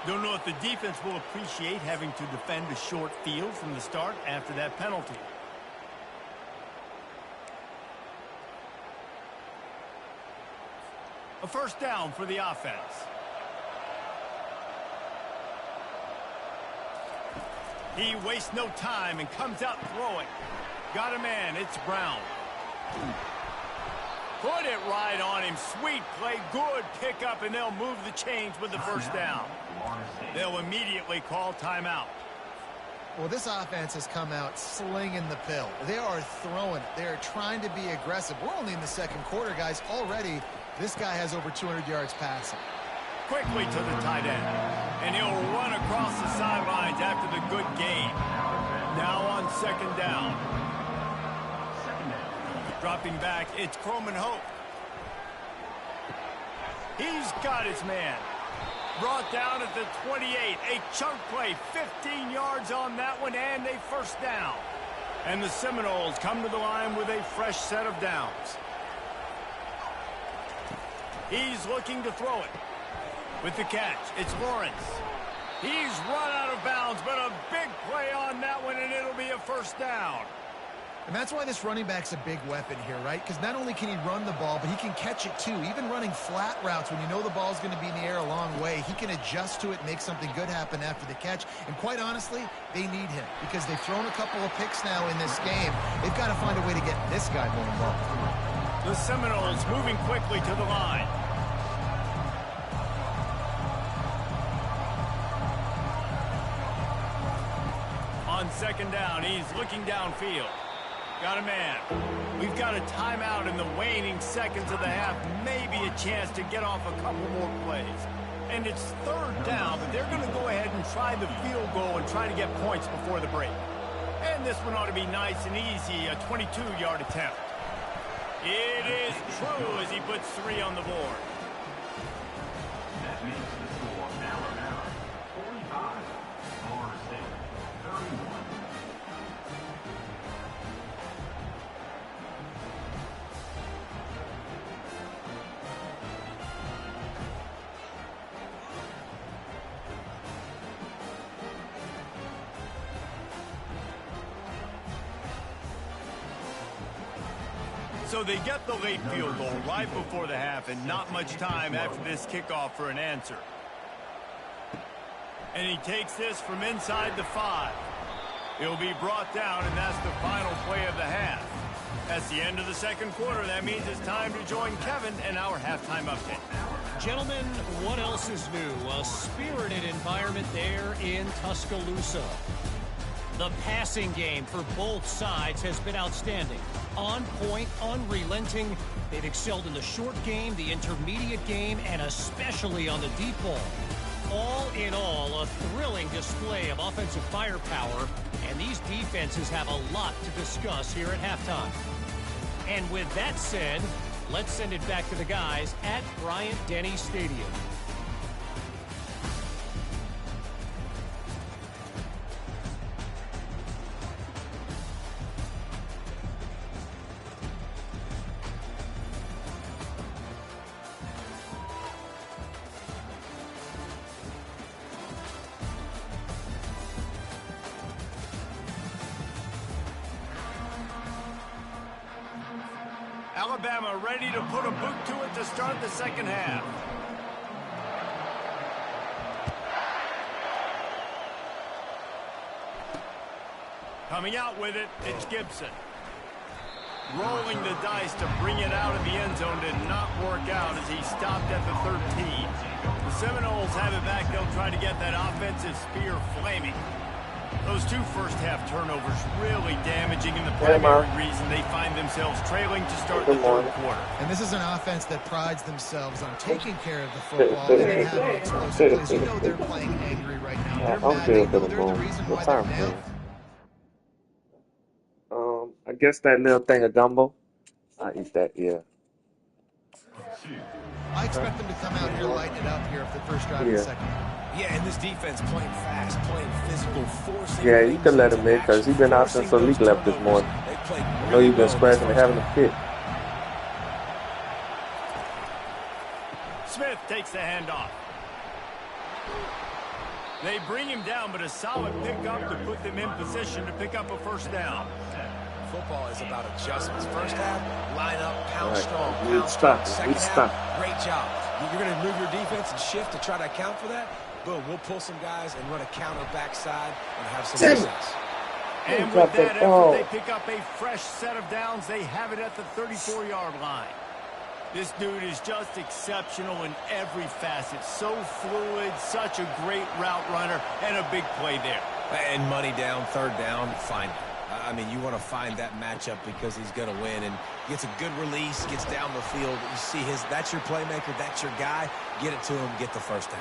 Don't know if the defense will appreciate having to defend a short field from the start after that penalty. A first down for the offense. He wastes no time and comes out throwing. Got a man, it's Brown. Put it right on him. Sweet play, good pickup, and they'll move the chains with the first down. They'll immediately call timeout. Well, this offense has come out slinging the pill. They are throwing it. They are trying to be aggressive. We're only in the second quarter, guys. Already, this guy has over 200 yards passing. Quickly to the tight end. And he'll run across the sidelines after the good gain. Now on 2nd down. Dropping back, it's Croman Hope. He's got his man. Brought down at the 28. A chunk play, 15 yards on that one, and a first down. And the Seminoles come to the line with a fresh set of downs. He's looking to throw it. With the catch, it's Lawrence. He's run out of bounds, but a big play on that one, and it'll be a first down. And that's why this running back's a big weapon here, right? Because not only can he run the ball, but he can catch it too. Even running flat routes when you know the ball's going to be in the air a long way, he can adjust to it and make something good happen after the catch. And quite honestly, they need him because they've thrown a couple of picks now in this game. They've got to find a way to get this guy more involved. The Seminoles moving quickly to the line. On 2nd down, he's looking downfield. Got a man. We've got a timeout in the waning seconds of the half. Maybe a chance to get off a couple more plays. And it's 3rd down, but they're going to go ahead and try the field goal and try to get points before the break. And this one ought to be nice and easy, a 22-yard attempt. It is true as he puts 3 on the board. That makes the score Alabama 45, Florida State 31. So they get the late field goal right before the half, and not much time after this kickoff for an answer. And he takes this from inside the 5. He'll be brought down, and that's the final play of the half. That's the end of the second quarter. That means it's time to join Kevin and our halftime update. Gentlemen, what else is new? A spirited environment there in Tuscaloosa. The passing game for both sides has been outstanding. On point, unrelenting. They've excelled in the short game, the intermediate game, and especially on the deep ball. All in all, a thrilling display of offensive firepower, and these defenses have a lot to discuss here at halftime. And with that said, let's send it back to the guys at Bryant-Denny Stadium. Alabama ready to put a boot to it to start the second half. Coming out with it, it's Gibson. Rolling the dice to bring it out of the end zone did not work out as he stopped at the 13. The Seminoles have it back. They'll try to get that offensive spear flaming. Those two first-half turnovers really damaging in the primary reason they find themselves trailing to start the third quarter. And this is an offense that prides themselves on taking care of the football and then having explosive plays. You know they're playing angry right now. They're mad. They know they're the reason why they're down. I guess that little thing of gumbo. I eat that, yeah. I expect them to come out here, lighten it up here for the first drive of the second. Yeah, and this defense playing fast, playing physical, forcing. Yeah, you can let him in because he's been out since the league left this morning. I know you've been scratching and having a fit. Smith takes the handoff. They bring him down, but a solid pickup to put them in position to pick up a first down. Football is about adjustments. First half, line up, pound strong, We pound strong. stop. Second We stop. half, great job. You're going to move your defense and shift to try to account for that. Boom, we'll pull some guys and run a counter backside and have some success. And with that effort, they pick up a fresh set of downs. They have it at the 34-yard line. This dude is just exceptional in every facet. So fluid, such a great route runner, and a big play there. And money down, third down, find it. I mean, you want to find that matchup because he's going to win and gets a good release, gets down the field. You see that's your playmaker, that's your guy. Get it to him, get the first down.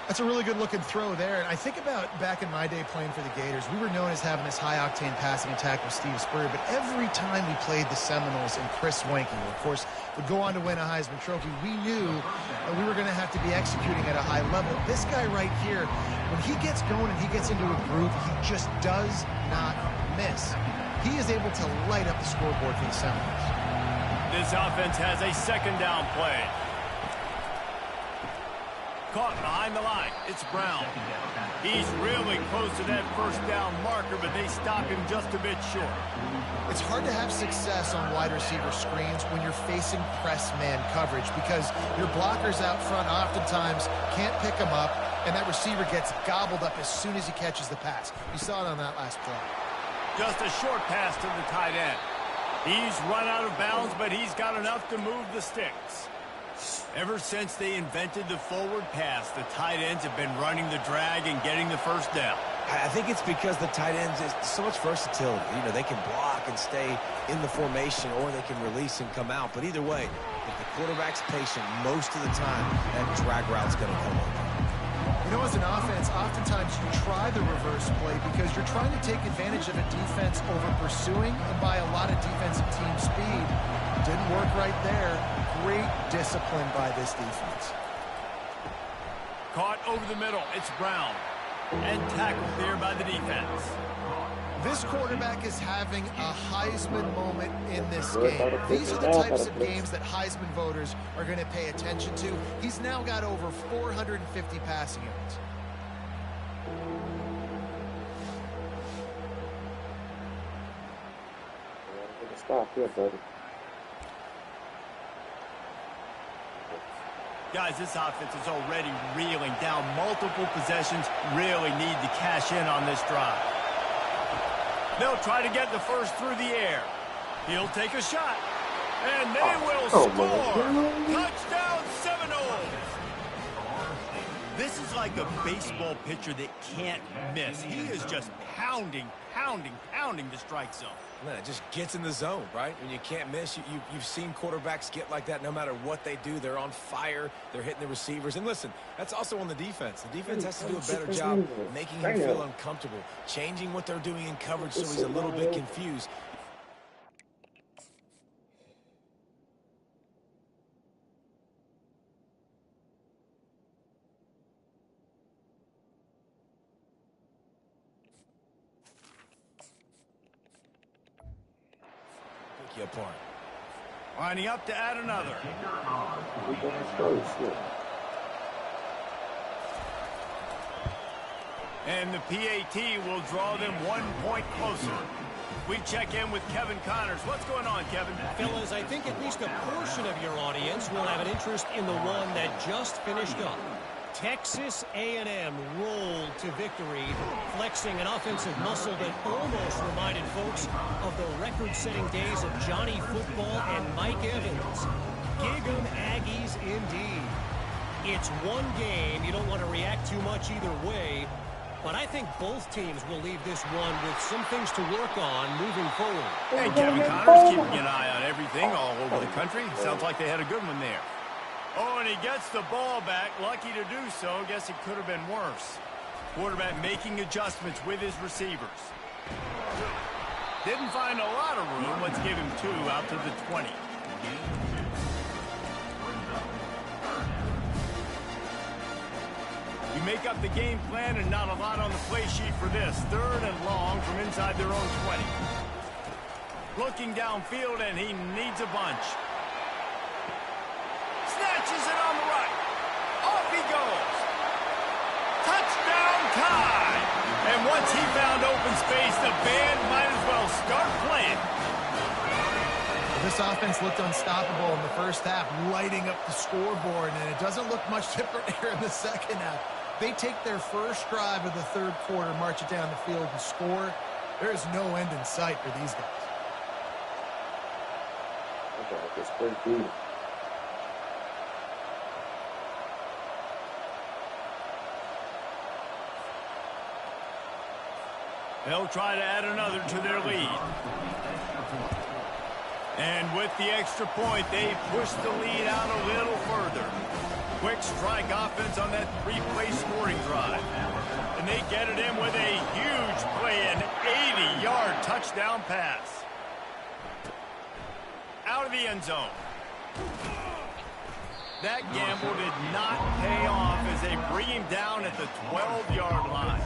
That's a really good-looking throw there. And I think about back in my day playing for the Gators, we were known as having this high-octane passing attack with Steve Spurrier, but every time we played the Seminoles and Chris Wenke, who, of course, would go on to win a Heisman Trophy, we knew that we were going to have to be executing at a high level. This guy right here, when he gets going and he gets into a groove, he just does not miss. He is able to light up the scoreboard for the Seminoles. This offense has a second down play. Caught behind the line. It's Brown. He's really close to that first down marker, but they stop him just a bit short. It's hard to have success on wide receiver screens when you're facing press man coverage because your blockers out front oftentimes can't pick him up, and that receiver gets gobbled up as soon as he catches the pass. You saw it on that last play. Just a short pass to the tight end. He's run out of bounds, but he's got enough to move the sticks. Ever since they invented the forward pass, the tight ends have been running the drag and getting the first down. I think it's because the tight ends is so much versatility. You know, they can block and stay in the formation, or they can release and come out. But either way, if the quarterback's patient, most of the time, that drag route's going to come over. You know, as an offense, oftentimes you try the reverse play because you're trying to take advantage of a defense over pursuing and by a lot of defensive team speed. Didn't work right there. Great discipline by this defense. Caught over the middle. It's Brown. And tackled there by the defense. This quarterback is having a Heisman moment in this game. These are the types of games that Heisman voters are going to pay attention to. He's now got over 450 passing yards. Stop here, buddy. Guys, this offense is already reeling down multiple possessions. Really need to cash in on this drive. They'll try to get the first through the air. He'll take a shot. And they will score. Touchdown Seminoles. This is like a baseball pitcher that can't miss. He is just pounding the strike zone. Man, it just gets in the zone, right? When you can't miss, you've seen quarterbacks get like that no matter what they do. They're on fire. They're hitting the receivers. And listen, that's also on the defense. The defense has to do a better job making him feel uncomfortable, changing what they're doing in coverage so he's a little bit confused. Apart. Lining up to add another. And the PAT will draw them 1 point closer. We check in with Kevin Connors. What's going on, Kevin? Fellas, I think at least a portion of your audience will have an interest in the one that just finished up. Texas A&M rolled to victory, flexing an offensive muscle that almost reminded folks of the record-setting days of Johnny Football and Mike Evans. Gig 'em Aggies indeed. It's one game. You don't want to react too much either way, but I think both teams will leave this one with some things to work on moving forward. And Kevin Connors keeping an eye on everything all over the country. Sounds like they had a good one there. Oh, and he gets the ball back. Lucky to do so. Guess it could have been worse. Quarterback making adjustments with his receivers. Didn't find a lot of room. Let's give him 2 out to the 20. You make up the game plan and not a lot on the play sheet for this. 3rd and long from inside their own 20. Looking downfield, and he needs a bunch. Snatches it on the right. Off he goes. Touchdown tie. And once he found open space, the band might as well start playing. This offense looked unstoppable in the first half, lighting up the scoreboard, and it doesn't look much different here in the second half. They take their first drive of the 3rd quarter, march it down the field, and score. There is no end in sight for these guys. It's pretty deep. They'll try to add another to their lead. And with the extra point, they push the lead out a little further. Quick strike offense on that 3-play scoring drive. And they get it in with a huge play, an 80-yard touchdown pass. Out of the end zone. That gamble did not pay off as they bring him down at the 12-yard line.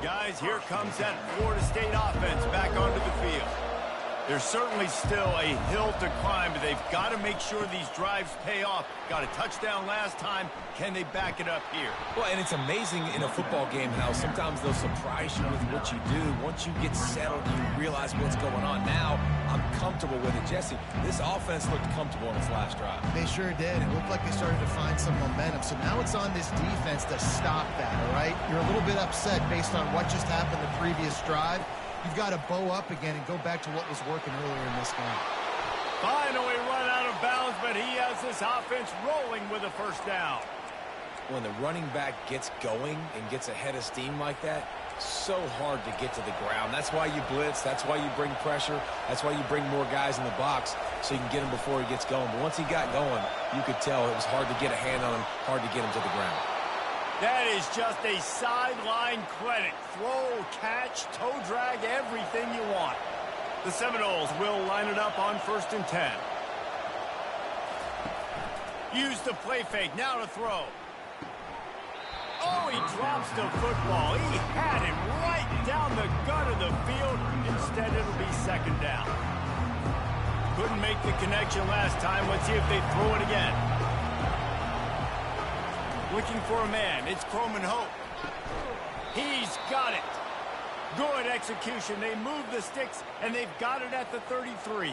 Guys, here comes that Florida State offense back onto the field. There's certainly still a hill to climb, but they've got to make sure these drives pay off. Got a touchdown last time. Can they back it up here? Well, and it's amazing in a football game how sometimes they'll surprise you with what you do. Once you get settled, you realize what's going on. Now, I'm comfortable with it. Jesse, this offense looked comfortable in its last drive. They sure did. It looked like they started to find some momentum. So now it's on this defense to stop that, all right? You're a little bit upset based on what just happened the previous drive. You've got to bow up again and go back to what was working earlier in this game. Finally run out of bounds, but he has this offense rolling with a first down. When the running back gets going and gets ahead of steam like that, so hard to get to the ground. That's why you blitz. That's why you bring pressure. That's why you bring more guys in the box so you can get him before he gets going. But once he got going, you could tell it was hard to get a hand on him, hard to get him to the ground. That is just a sideline credit. Throw, catch, toe drag, everything you want. The Seminoles will line it up on 1st and 10. Use the play fake. Now to throw. Oh, he drops the football. He had him right down the gut of the field. Instead, it'll be 2nd down. Couldn't make the connection last time. Let's see if they throw it again. Looking for a man. It's Croman Hope. He's got it. Good execution. They move the sticks, and they've got it at the 33.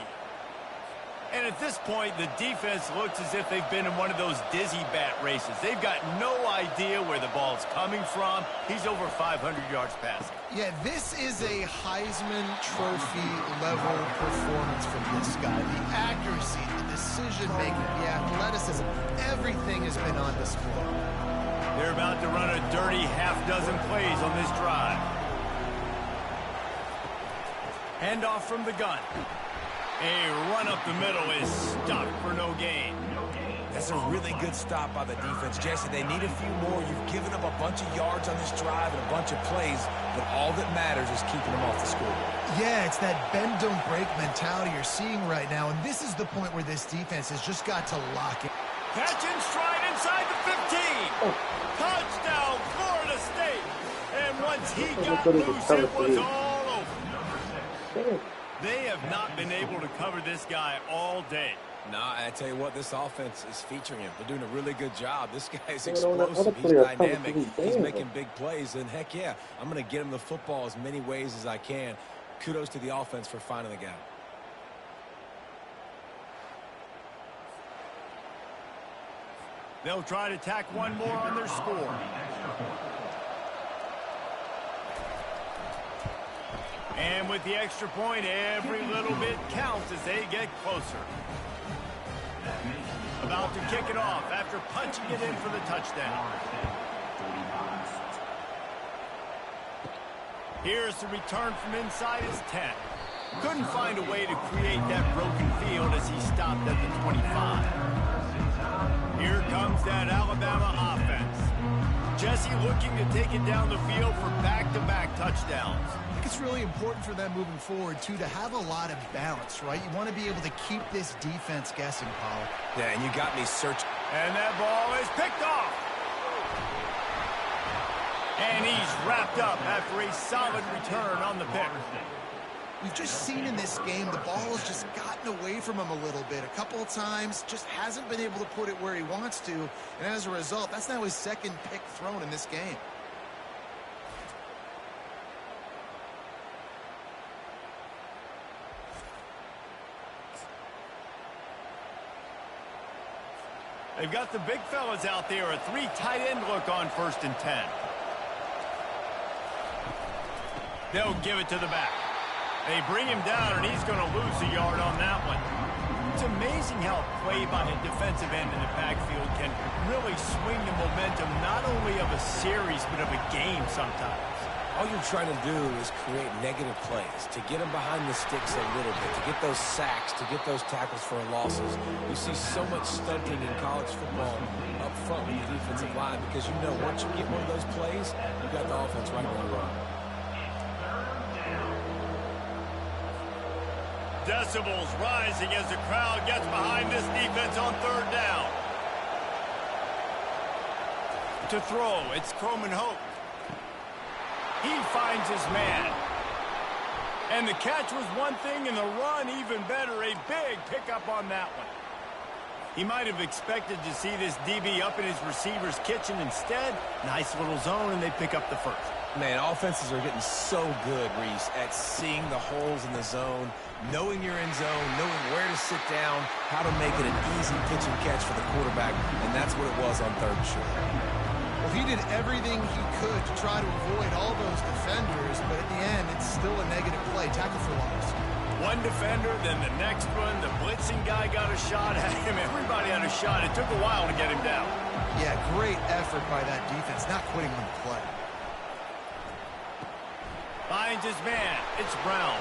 And at this point, the defense looks as if they've been in one of those dizzy bat races. They've got no idea where the ball's coming from. He's over 500 yards passing. Yeah, this is a Heisman Trophy level performance from this guy. The accuracy, the decision-making, the athleticism, everything has been on display. They're about to run a dirty half-dozen plays on this drive. Handoff from the gun. A run up the middle is stopped for no gain. That's a really good stop by the defense. Jesse, they need a few more. You've given them a bunch of yards on this drive and a bunch of plays, but all that matters is keeping them off the scoreboard. Yeah, it's that bend, don't break mentality you're seeing right now, and this is the point where this defense has just got to lock it. Catch and stride inside the 15. Touchdown, Florida State. And once he got loose, it was all over. They have not been able to cover this guy all day. Nah, I tell you what, this offense is featuring him. They're doing a really good job. This guy is Well, explosive. He's honestly, dynamic. He's making big plays. And heck yeah, I'm going to get him the football as many ways as I can. Kudos to the offense for finding the gap. They'll try to tack one more on their score. And with the extra point, every little bit counts as they get closer. About to kick it off after punching it in for the touchdown. Here's the return from inside his 10. Couldn't find a way to create that broken field as he stopped at the 25. Here comes that Alabama offense. Jesse looking to take it down the field for back-to-back touchdowns. I think it's really important for them moving forward, too, to have a lot of balance, right? You want to be able to keep this defense guessing, Paul. Yeah, and you got me searching. And that ball is picked off. And he's wrapped up after a solid return on the pick. We've just seen in this game the ball has just gotten away from him a little bit. A couple of times, just hasn't been able to put it where he wants to. And as a result, that's now his second pick thrown in this game. They've got the big fellas out there. A 3 tight end look on 1st and 10. They'll give it to the back. They bring him down, and he's going to lose a yard on that one. It's amazing how play by a defensive end in the backfield can really swing the momentum not only of a series but of a game sometimes. All you're trying to do is create negative plays, to get them behind the sticks a little bit, to get those sacks, to get those tackles for losses. You see so much stunting in college football up front with the defensive line because you know once you get one of those plays, you got the offense right where you are. Decibels rising as the crowd gets behind this defense on 3rd down. To throw, it's Croman Hope. He finds his man. And the catch was one thing, and the run even better. A big pickup on that one. He might have expected to see this DB up in his receiver's kitchen. Instead, nice little zone, and they pick up the first. Man, offenses are getting so good, Reese, at seeing the holes in the zone, knowing you're in zone, knowing where to sit down, how to make it an easy pitch and catch for the quarterback, and that's what it was on 3rd and short. Well, he did everything he could to try to avoid all those defenders, but at the end, it's still a negative play. Tackle for loss. One defender, then the next one. The blitzing guy got a shot at him. Everybody had a shot. It took a while to get him down. Yeah, great effort by that defense, not quitting on the play. Finds his man. It's Brown.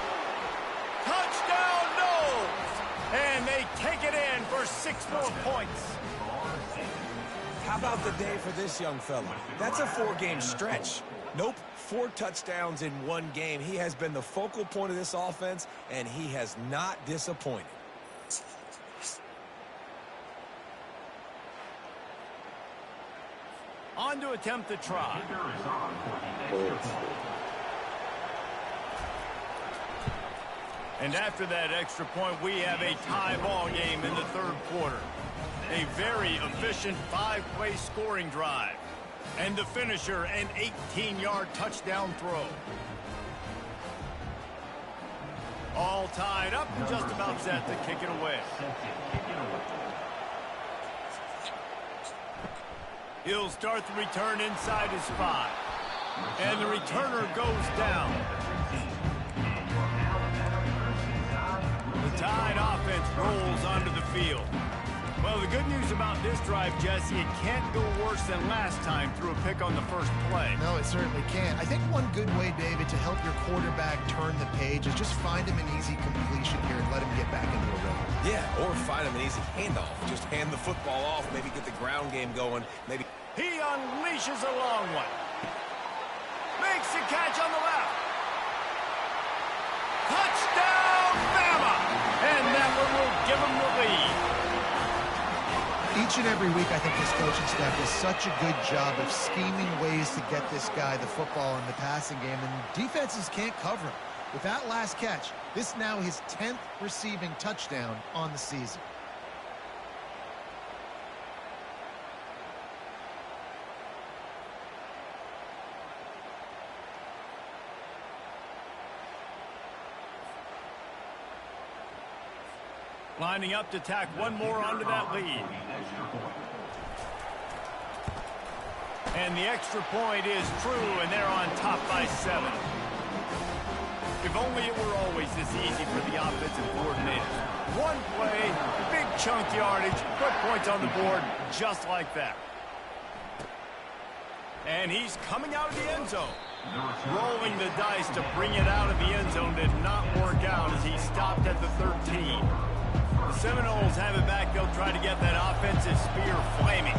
Touchdown, Knowles! And they take it in for 6 more points. How about the day for this young fella? That's a 4-game stretch. Nope, 4 touchdowns in 1 game. He has been the focal point of this offense, and he has not disappointed. On to attempt the try. And after that extra point, we have a tie ball game in the 3rd quarter. A very efficient 5-play scoring drive. And the finisher, an 18-yard touchdown throw. All tied up and just about set to kick it away. He'll start the return inside his 5. And the returner goes down. The Tide offense rolls onto the field. Well, the good news about this drive, Jesse, it can't go worse than last time through a pick on the first play. No, it certainly can't. I think one good way, David, to help your quarterback turn the page is just find him an easy completion here and let him get back into a rhythm. Yeah, or find him an easy handoff. Just hand the football off, maybe get the ground game going. Maybe he unleashes a long one. Makes the catch on the left. Touchdown, Bama! And that one will give him the lead. Each and every week, I think this coaching staff does such a good job of scheming ways to get this guy the football in the passing game, and defenses can't cover him. With that last catch, this now his 10th receiving touchdown on the season. Lining up to tack one more onto that lead. And the extra point is true, and they're on top by 7. If only it were always this easy for the offensive coordinators. One play, big chunk yardage, put points on the board just like that. And he's coming out of the end zone. Rolling the dice to bring it out of the end zone did not work out as he stopped at the 13. The Seminoles have it back. They'll try to get that offensive spear flaming.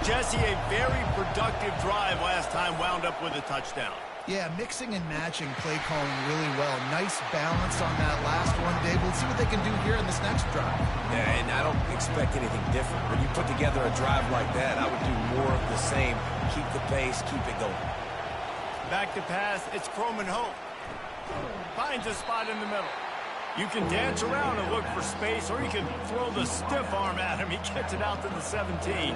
Jesse, a very productive drive last time, wound up with a touchdown. Yeah, mixing and matching play calling really well. Nice balance on that last one, Dave. We'll see what they can do here in this next drive. Yeah, and I don't expect anything different. When you put together a drive like that, I would do more of the same. Keep the pace, keep it going. Back to pass, it's Croman Hope. Finds a spot in the middle. You can dance around and look for space, or you can throw the stiff arm at him. He gets it out to the 17.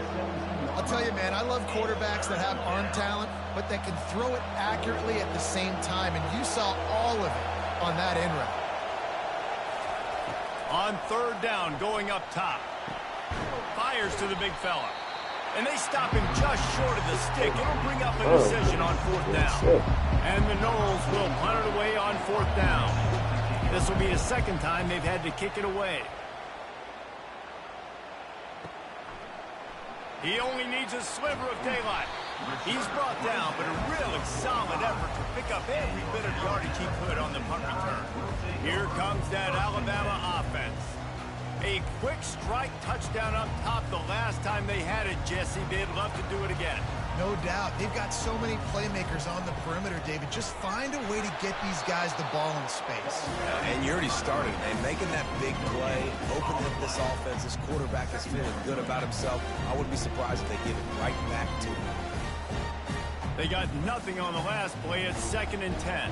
I'll tell you, man, I love quarterbacks that have arm talent, but that can throw it accurately at the same time, and you saw all of it on that in route. On third down, going up top. Fires to the big fella. And they stop him just short of the stick. It'll bring up a decision on 4th down. And the Noles will punt it away on 4th down. This will be the second time they've had to kick it away. He only needs a sliver of daylight. He's brought down, but a really solid effort to pick up every bit of yardage he could on the punt return. Here comes that Alabama offense. A quick strike touchdown up top the last time they had it, Jesse. They'd love to do it again. No doubt. They've got so many playmakers on the perimeter, David. Just find a way to get these guys the ball in space. And you already started, man. Making that big play, opening up this offense. This quarterback is feeling good about himself. I wouldn't be surprised if they give it right back to him. They got nothing on the last play. It's 2nd and 10.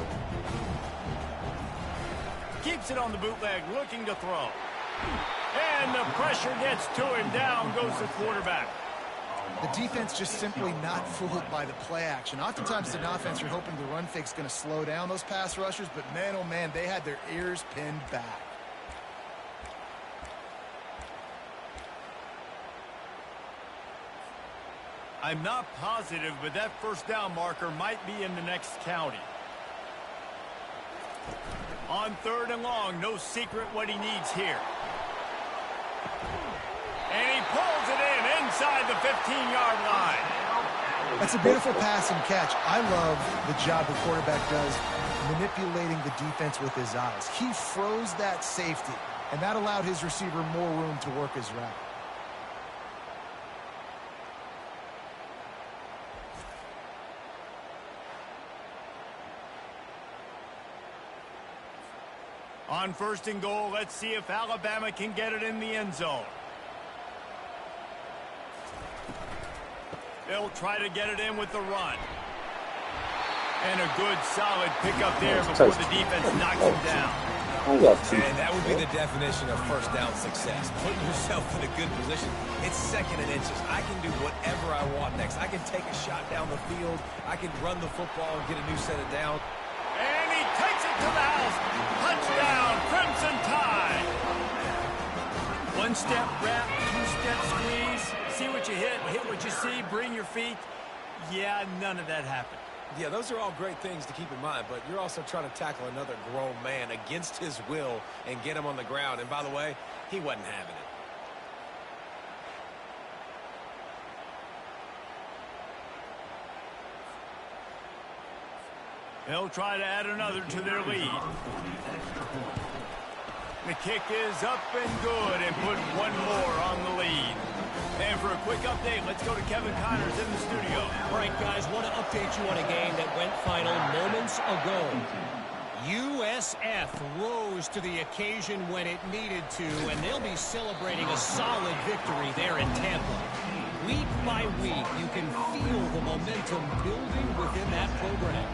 Keeps it on the bootleg, looking to throw. And the pressure gets to him. Down goes the quarterback. The defense just simply not fooled by the play action. Oftentimes, an offense, you're hoping the run fake's going to slow down those pass rushers, but man, oh man, they had their ears pinned back. I'm not positive, but that 1st down marker might be in the next county. On 3rd and long, no secret what he needs here. And he pulls it in inside the 15-yard line. That's a beautiful pass and catch. I love the job the quarterback does manipulating the defense with his eyes. He froze that safety, and that allowed his receiver more room to work his route. On 1st and goal, let's see if Alabama can get it in the end zone. They'll try to get it in with the run. And a good, solid pickup there before the defense knocks him down. And that would be the definition of 1st down success. Putting yourself in a good position. It's 2nd and inches. I can do whatever I want next. I can take a shot down the field. I can run the football and get a new set of downs. And he takes it to the house. Touchdown, Crimson Tide. 1-step wrap, 2-step squeeze. See what you hit what you see, bring your feet. Yeah, none of that happened. Yeah, those are all great things to keep in mind, but you're also trying to tackle another grown man against his will and get him on the ground. And by the way, he wasn't having it. They'll try to add another to their lead. The kick is up and good and put one more on the lead. And for a quick update, let's go to Kevin Connors in the studio. All right, guys, want to update you on a game that went final moments ago. USF rose to the occasion when it needed to, and they'll be celebrating a solid victory there in Tampa. Week by week, you can feel the momentum building within that program.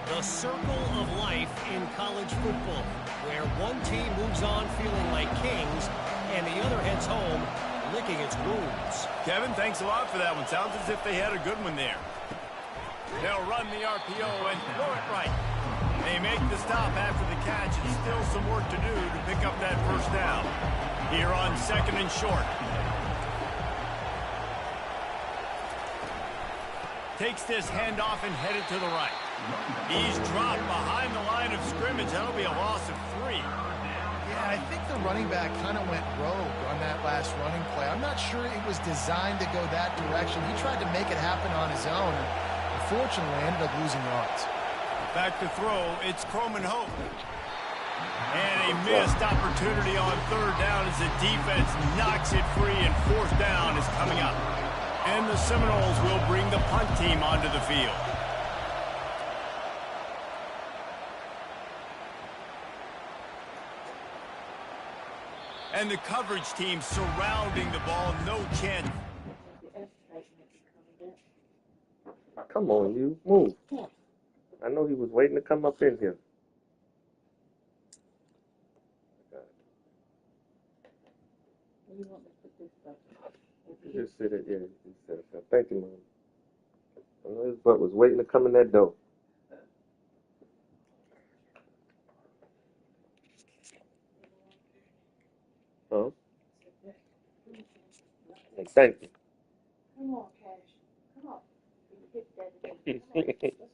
The circle of life in college football, where one team moves on feeling like kings, and the other heads home licking its wounds. Kevin, thanks a lot for that one. Sounds as if they had a good one there. They'll run the RPO and throw it right. They make the stop after the catch, and still some work to do to pick up that first down. Here on 2nd and short. Takes this handoff and headed to the right. He's dropped behind the line of scrimmage. That'll be a loss of 3. Yeah, I think the running back kind of went rogue on that last running play. I'm not sure it was designed to go that direction. He tried to make it happen on his own, and unfortunately ended up losing yards. Back to throw, it's Croman Hope. And a missed opportunity on 3rd down as the defense knocks it free, and 4th down is coming up. And the Seminoles will bring the punt team onto the field. And the coverage team surrounding the ball, no chance. Come on, you. Move. I know he was waiting to come up in here. You just sit it, yeah. You sit it. Thank you, Mom. I know his butt was waiting to come in that door. Huh? Hey, thank you. Come on, Cash. Come on. Let's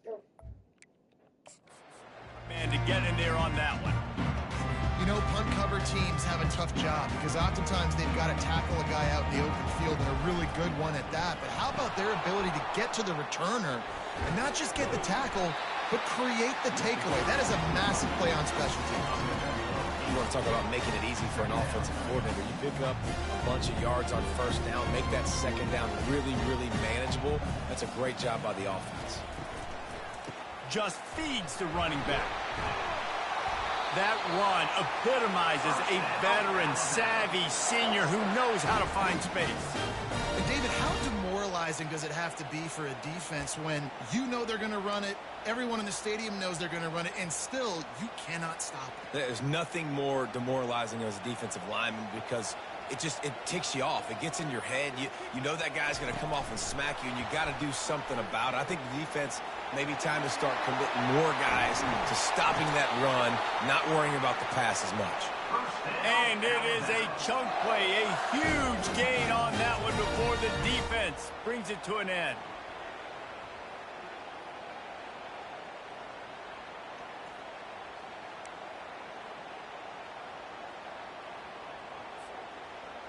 go. Man, to get in there on that one. You know, punt cover teams have a tough job because oftentimes they've got to tackle a guy out in the open field, and a really good one at that. But how about their ability to get to the returner and not just get the tackle, but create the takeaway? That is a massive play on special teams. You want to talk about making it easy for an offensive coordinator. You pick up a bunch of yards on 1st down, make that 2nd down really, really manageable. That's a great job by the offense. Just feeds the running back. That run epitomizes a veteran, savvy senior who knows how to find space. And David, how demoralizing does it have to be for a defense when you know they're going to run it, everyone in the stadium knows they're going to run it, and still you cannot stop it? There's nothing more demoralizing as a defensive lineman because it ticks you off. It gets in your head. You know that guy's going to come off and smack you, and you got to do something about it. I think the defense, maybe time to start committing more guys to stopping that run, not worrying about the pass as much. And it is a chunk play, a huge gain on that one before the defense brings it to an end.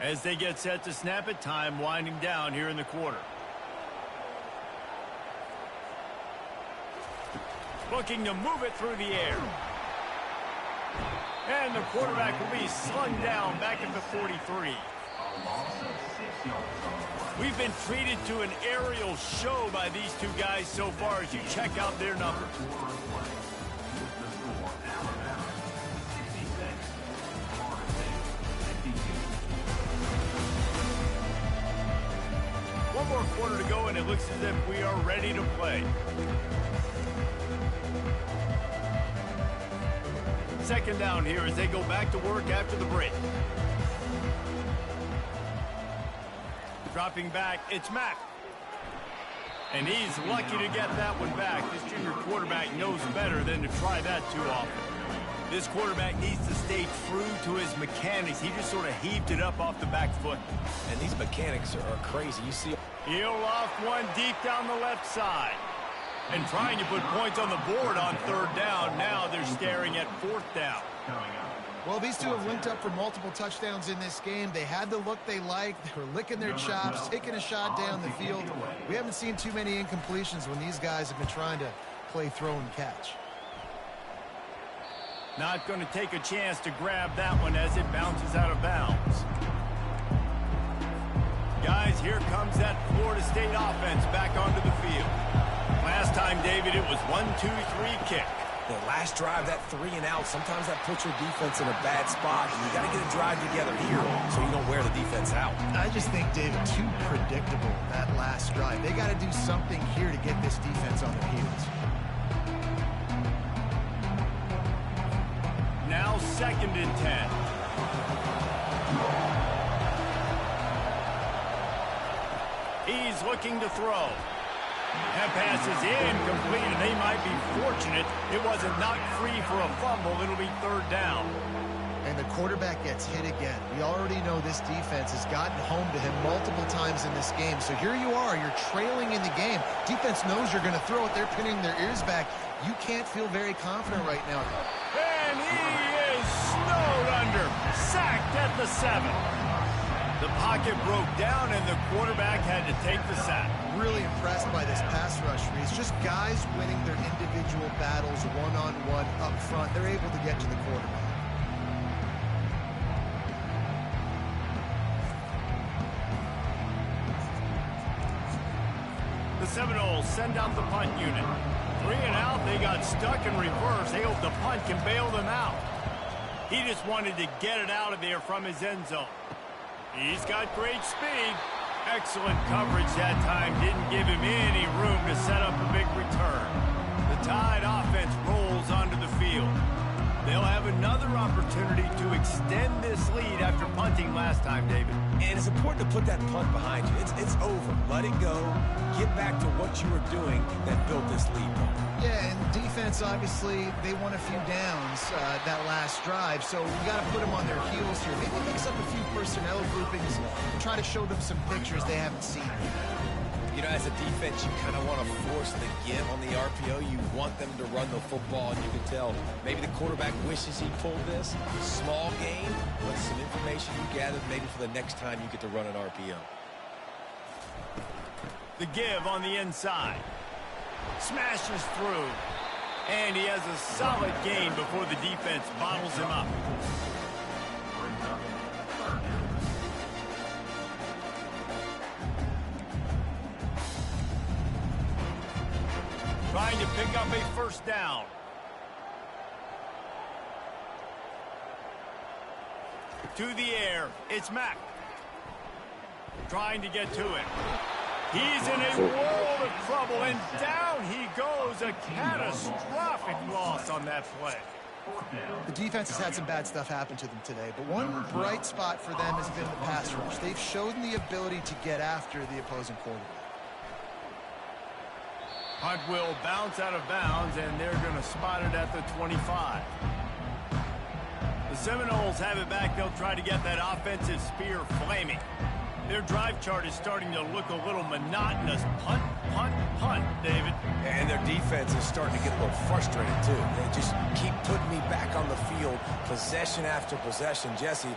As they get set to snap it, time winding down here in the quarter. Looking to move it through the air. And the quarterback will be slung down back at the 43. We've been treated to an aerial show by these two guys so far as you check out their numbers. One more quarter to go, and it looks as if we are ready to play. 2nd down here as they go back to work after the break. Dropping back, it's Mack. And he's lucky to get that one back. This junior quarterback knows better than to try that too often. This quarterback needs to stay true to his mechanics. He just sort of heaved it up off the back foot. And these mechanics are crazy. You see, He'll off one deep down the left side. And trying to put points on the board on 3rd down. Now they're staring at 4th down. Well, these two have linked up for multiple touchdowns in this game. They had the look they liked. They were licking their chops, taking a shot down the field. We haven't seen too many incompletions when these guys have been trying to play throw and catch. Not going to take a chance to grab that one as it bounces out of bounds. Guys, here comes that Florida State offense back onto the field. Last time, David, it was 1-2-3 kick. the last drive, that 3 and out, sometimes that puts your defense in a bad spot. And you got to get a drive together here so you don't wear the defense out. I just think, David, too predictable, that last drive. They got to do something here to get this defense on their heels. Now 2nd and 10. He's looking to throw. That pass is incomplete, and they might be fortunate it wasn't knocked free for a fumble. It'll be third down. And the quarterback gets hit again. We already know this defense has gotten home to him multiple times in this game. So here you are, you're trailing in the game. Defense knows you're going to throw it. They're pinning their ears back. You can't feel very confident right now. And he is snowed under, sacked at the 7. The pocket broke down, and the quarterback had to take the sack. Really impressed by this pass rush. It's just guys winning their individual battles one-on-one up front. They're able to get to the quarterback. The Seminoles send out the punt unit. 3 and out, they got stuck in reverse. They hope the punt can bail them out. He just wanted to get it out of there from his end zone. He's got great speed. Excellent coverage that time. Didn't give him any room to set up a big return. The Tide offense rolls onto the field. They'll have another opportunity to extend this lead after punting last time, David. And it's important to put that punt behind you. It's over. Let it go. Get back to what you were doing that built this lead. Yeah, and defense, obviously, they won a few downs that last drive, so you got to put them on their heels here. Maybe mix up a few personnel groupings and try to show them some pictures they haven't seen. You know, as a defense, you kind of want to force the give on the RPO. You want them to run the football, and you can tell maybe the quarterback wishes he pulled this. Small game, but some information you gathered maybe for the next time you get to run an RPO. The give on the inside. Smashes through. And he has a solid gain before the defense bottles him up. Trying to pick up a first down. To the air, it's Mack. Trying to get to it. He's in a world of trouble, and down he goes. A catastrophic loss on that play. The defense has had some bad stuff happen to them today, but one bright spot for them has been the pass rush. They've shown the ability to get after the opposing quarterback. Punt will bounce out of bounds, and they're going to spot it at the 25. The Seminoles have it back. They'll try to get that offensive spear flaming. Their drive chart is starting to look a little monotonous. Punt, punt, punt, David. And their defense is starting to get a little frustrated, too. They just keep putting me back on the field, possession after possession. Jesse,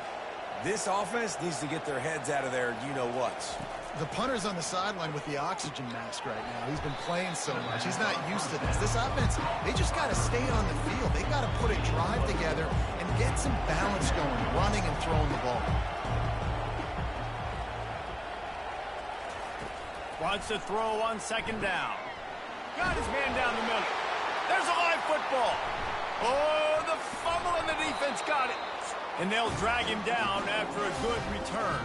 this offense needs to get their heads out of their you-know-whats. The punter's on the sideline with the oxygen mask right now. He's been playing so much. He's not used to this. This offense, they just got to stay on the field. They got to put a drive together and get some balance going, running and throwing the ball. Wants to throw on second down. Got his man down the middle. There's a live football. Oh, the fumble and the defense got it. And they'll drag him down after a good return.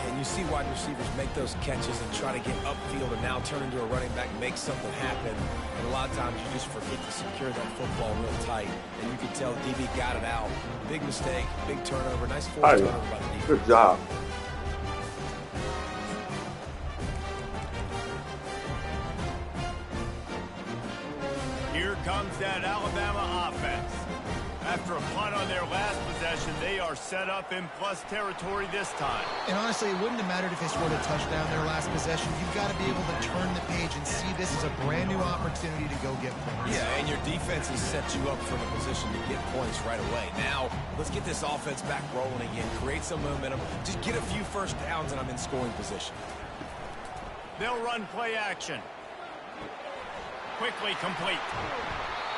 And you see wide receivers make those catches and try to get upfield and now turn into a running back, make something happen. And a lot of times you just forget to secure that football real tight. And you can tell DB got it out. Big mistake, big turnover, nice forced turnover by the defense. Good job. Here comes that Alabama offense. After a punt on their last possession, they are set up in plus territory this time. And honestly, it wouldn't have mattered if they scored a touchdown their last possession. You've got to be able to turn the page and see this as a brand new opportunity to go get points. Yeah, and your defense has set you up for the position to get points right away. Now, let's get this offense back rolling again, create some momentum, just get a few first downs, and I'm in scoring position. They'll run play action. Quickly complete.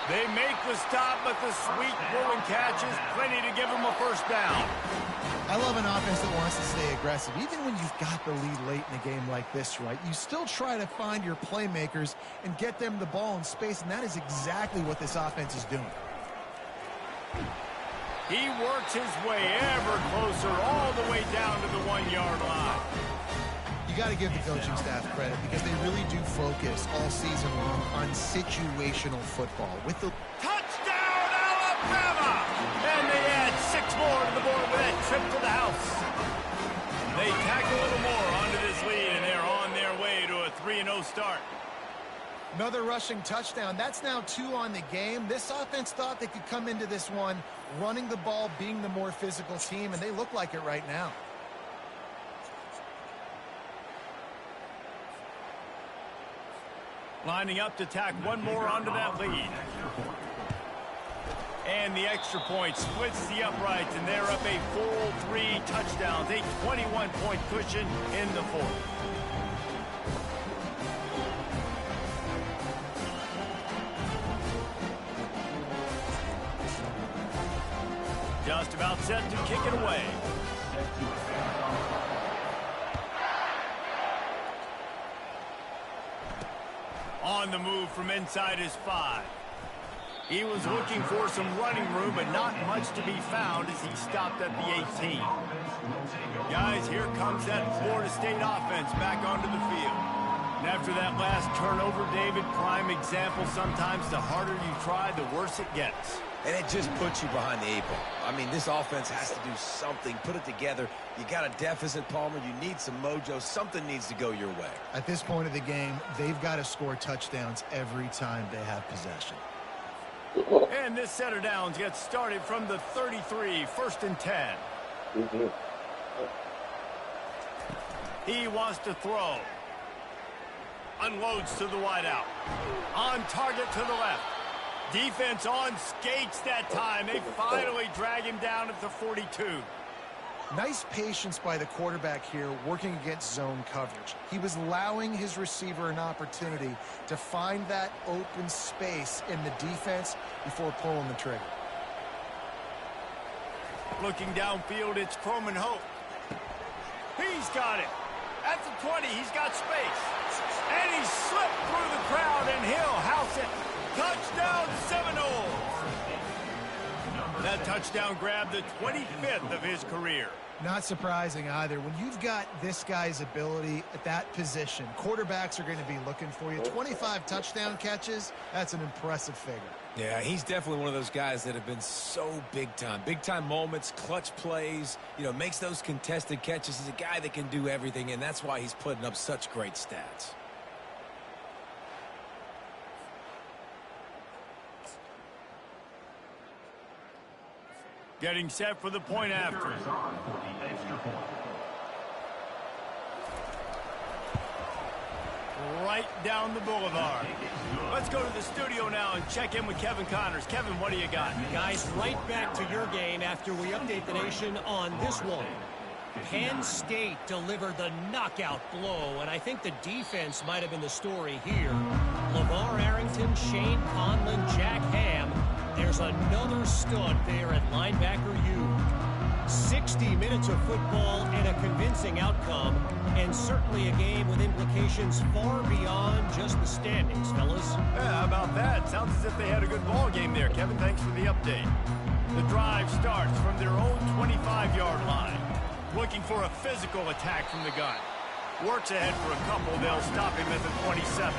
They make the stop, but the sweet pulling catch is plenty to give them a first down. I love an offense that wants to stay aggressive. Even when you've got the lead late in a game like this, right, you still try to find your playmakers and get them the ball in space, and that is exactly what this offense is doing. He works his way ever closer all the way down to the 1-yard line. You got to give the coaching staff credit because they really do focus all season long on situational football. With the Touchdown, Alabama! And they add 6 more to the board with that trip to the house. They tack a little more onto this lead, and they're on their way to a 3-0 start. Another rushing touchdown. That's now 2 on the game. This offense thought they could come into this one running the ball, being the more physical team, and they look like it right now. Lining up to tack one more onto that lead. And the extra point splits the uprights, and they're up a full 3 touchdowns, a 21-point cushion in the fourth. Just about set to kick it away. On the move from inside his 5. He was looking for some running room, but not much to be found as he stopped at the 18. Guys, here comes that Florida State offense back onto the field. And after that last turnover, David, prime example, sometimes the harder you try, the worse it gets. And it just puts you behind the 8 ball. I mean, this offense has to do something, put it together. You got a deficit, Palmer. You need some mojo. Something needs to go your way. At this point of the game, they've got to score touchdowns every time they have possession. And this set of downs gets started from the 33, 1st and 10. He wants to throw. Unloads to the wideout. On target to the left. Defense on skates that time. They finally drag him down at the 42. Nice patience by the quarterback here, working against zone coverage. He was allowing his receiver an opportunity to find that open space in the defense before pulling the trigger. Looking downfield, it's Croman Hope. He's got it. At the 20, he's got space. And he slipped through the crowd, and he'll house it. Touchdown, Seminoles! That touchdown grabbed the 25th of his career. Not surprising either. When you've got this guy's ability at that position, quarterbacks are going to be looking for you. 25 touchdown catches, that's an impressive figure. Yeah, he's definitely one of those guys that have been so big time. Big time moments, clutch plays, makes those contested catches. He's a guy that can do everything, and that's why he's putting up such great stats. Getting set for the point after. Right down the boulevard. Let's go to the studio now and check in with Kevin Connors. Kevin, what do you got? Guys, right back to your game after we update the nation on this one. Penn State delivered the knockout blow, and I think the defense might have been the story here. LeVar Arrington, Shane Conlon, Jack Ham. There's another stud there at linebacker U. 60 minutes of football and a convincing outcome, and certainly a game with implications far beyond just the standings, fellas. Yeah, how about that? Sounds as if they had a good ball game there, Kevin. Thanks for the update. The drive starts from their own 25-yard line. Looking for a physical attack from the gun. Works ahead for a couple. They'll stop him at the 27.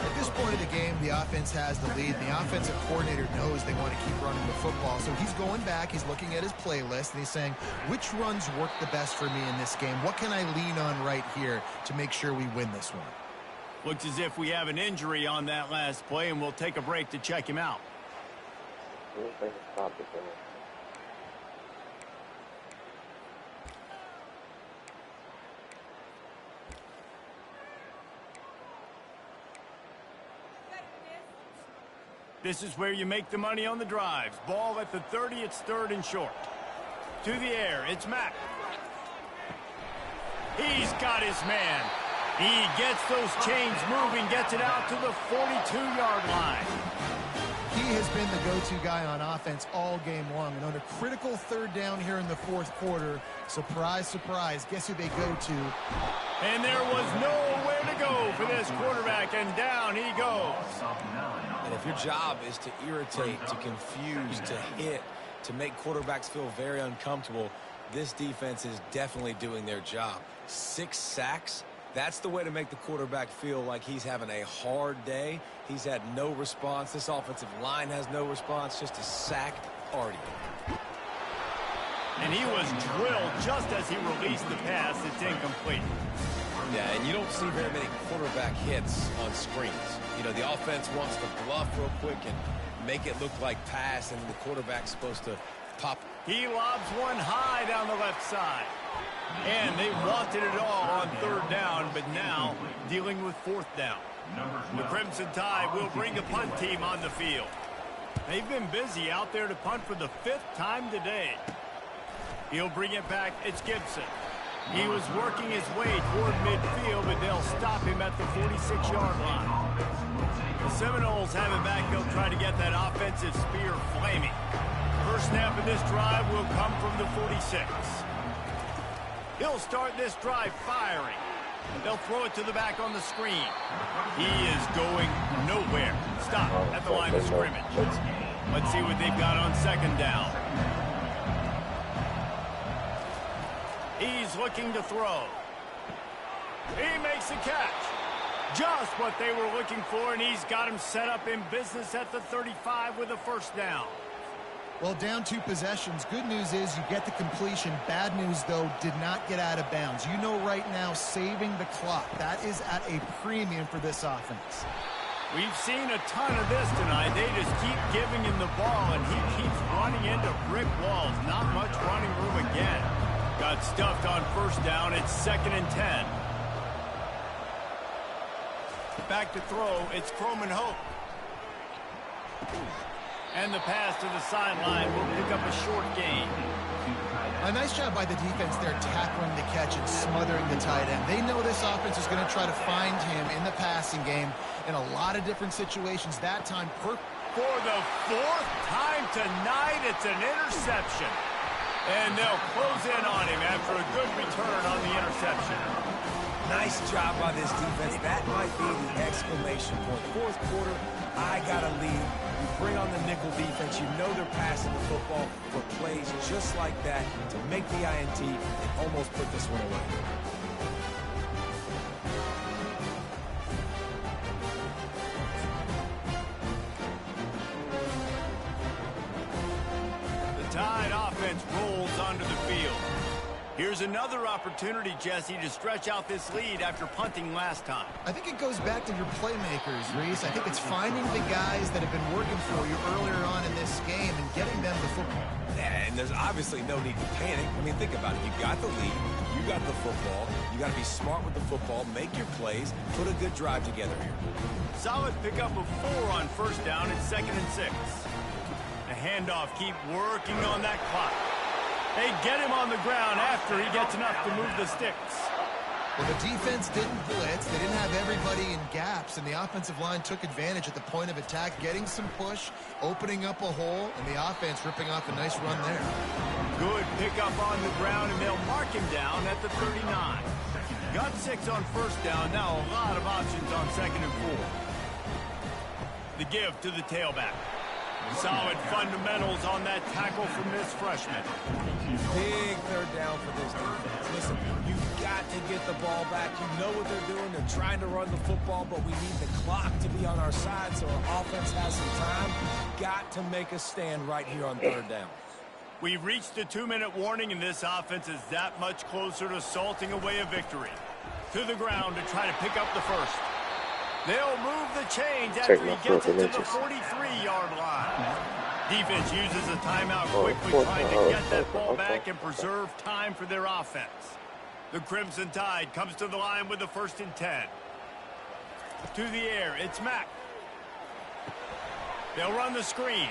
At this point of the game, the offense has the lead. The offensive coordinator knows they want to keep running the football. So he's going back, he's looking at his playlist, and he's saying, which runs work the best for me in this game? What can I lean on right here to make sure we win this one? Looks as if we have an injury on that last play, and we'll take a break to check him out. I don't think it's stopped it, though. This is where you make the money on the drives. Ball at the 30, it's 3rd and short. To the air, it's Mack. He's got his man. He gets those chains moving, gets it out to the 42-yard line. He has been the go-to guy on offense all game long. And on a critical 3rd down here in the 4th quarter, surprise, surprise, guess who they go to? And there was nowhere to go for this quarterback, and down he goes. And if your job is to irritate, to confuse, to hit, to make quarterbacks feel very uncomfortable, this defense is definitely doing their job. 6 sacks, that's the way to make the quarterback feel like he's having a hard day. He's had no response. This offensive line has no response, just a sacked party. And he was drilled just as he released the pass. It's incomplete. Yeah, and you don't see very many quarterback hits on screens. You know, the offense wants to bluff real quick and make it look like pass, and the quarterback's supposed to pop. He lobs one high down the left side. And they wanted it all on third down, but now dealing with fourth down. The Crimson Tide will bring the punt team on the field. They've been busy out there to punt for the 5th time today. He'll bring it back. It's Gibson. He was working his way toward midfield, but they'll stop him at the 46-yard line. The Seminoles have it back. They'll try to get that offensive spear flaming. First snap of this drive will come from the 46. He'll start this drive firing. They'll throw it to the back on the screen. He is going nowhere. Stop at the line of scrimmage. Let's see what they've got on second down. He's looking to throw. He makes the catch. Just what they were looking for, and he's got him set up in business at the 35 with a first down. Well, down 2 possessions. Good news is you get the completion. Bad news, though, did not get out of bounds. You know right now, saving the clock. That is at a premium for this offense. We've seen a ton of this tonight. They just keep giving him the ball, and he keeps running into brick walls. Not much running room again. Got stuffed on first down. It's 2nd and 10. Back to throw. It's Croman Hope. And the pass to the sideline will pick up a short gain. A nice job by the defense there tackling the catch and smothering the tight end. They know this offense is going to try to find him in the passing game in a lot of different situations. That time, for the 4th time tonight, it's an interception. And they'll close in on him after a good return on the interception. Nice job by this defense. That might be the exclamation point. 4th quarter, I got a lead. You bring on the nickel defense. You know they're passing the football for plays just like that to make the INT and almost put this one away. The Tide offense rolls onto the field. Here's another opportunity, Jesse, to stretch out this lead after punting last time. I think it goes back to your playmakers, Reese. I think it's finding the guys that have been working for you earlier on in this game and getting them the football. And there's obviously no need to panic. I mean, think about it. You got the lead. You got the football. You got to be smart with the football, make your plays, put a good drive together here. Solid pickup of 4 on first down. It's 2nd and 6. The handoff, keep working on that clock. They get him on the ground after he gets enough to move the sticks. Well, the defense didn't blitz. They didn't have everybody in gaps, and the offensive line took advantage at the point of attack, getting some push, opening up a hole, and the offense ripping off a nice run there. Good pickup on the ground, and they'll mark him down at the 39. Got 6 on first down. Now a lot of options on 2nd and 4. The give to the tailback. Solid fundamentals on that tackle from this freshman. Big 3rd down for this defense. Listen, you've got to get the ball back. You know what they're doing. They're trying to run the football, but we need the clock to be on our side so our offense has some time. Got to make a stand right here on 3rd down. We've reached the 2-minute warning, and this offense is that much closer to salting away a victory. To the ground to try to pick up the first. They'll move the chains after he gets it to the 43-yard line. Defense uses a timeout quickly, trying to get that ball back and preserve time for their offense. The Crimson Tide comes to the line with the 1st and 10. To the air, it's Mack. They'll run the screen.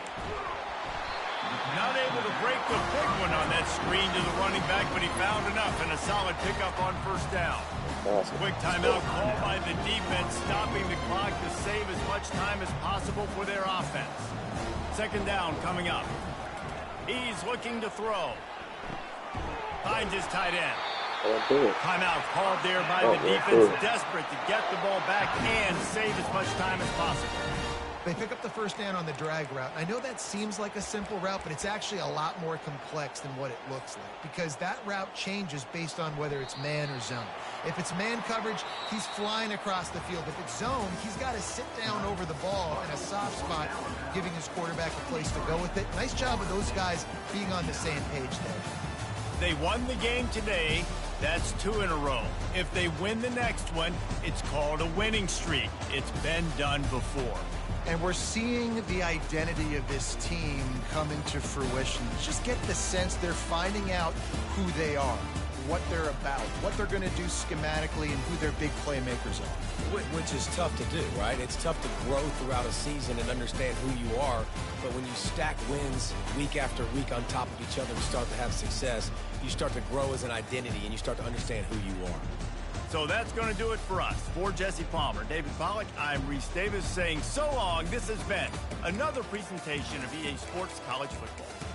Not able to break the big one on that screen to the running back, but he found enough and a solid pickup on first down. Quick timeout called by the defense, stopping the clock to save as much time as possible for their offense. 2nd down coming up. He's looking to throw. Finds his tight end. Timeout called there by the defense, desperate to get the ball back and save as much time as possible. They pick up the first down on the drag route. I know that seems like a simple route, but it's actually a lot more complex than what it looks like because that route changes based on whether it's man or zone. If it's man coverage, he's flying across the field. If it's zone, he's got to sit down over the ball in a soft spot, giving his quarterback a place to go with it. Nice job of those guys being on the same page there. If they won the game today, that's 2 in a row. If they win the next one, it's called a winning streak. It's been done before. And we're seeing the identity of this team come into fruition. Just get the sense they're finding out who they are, what they're about, what they're going to do schematically, and who their big playmakers are. Which is tough to do, right? It's tough to grow throughout a season and understand who you are. But when you stack wins week after week on top of each other and start to have success, you start to grow as an identity and you start to understand who you are. So that's going to do it for us. For Jesse Palmer, David Pollack, I'm Reese Davis saying so long. This has been another presentation of EA Sports College Football.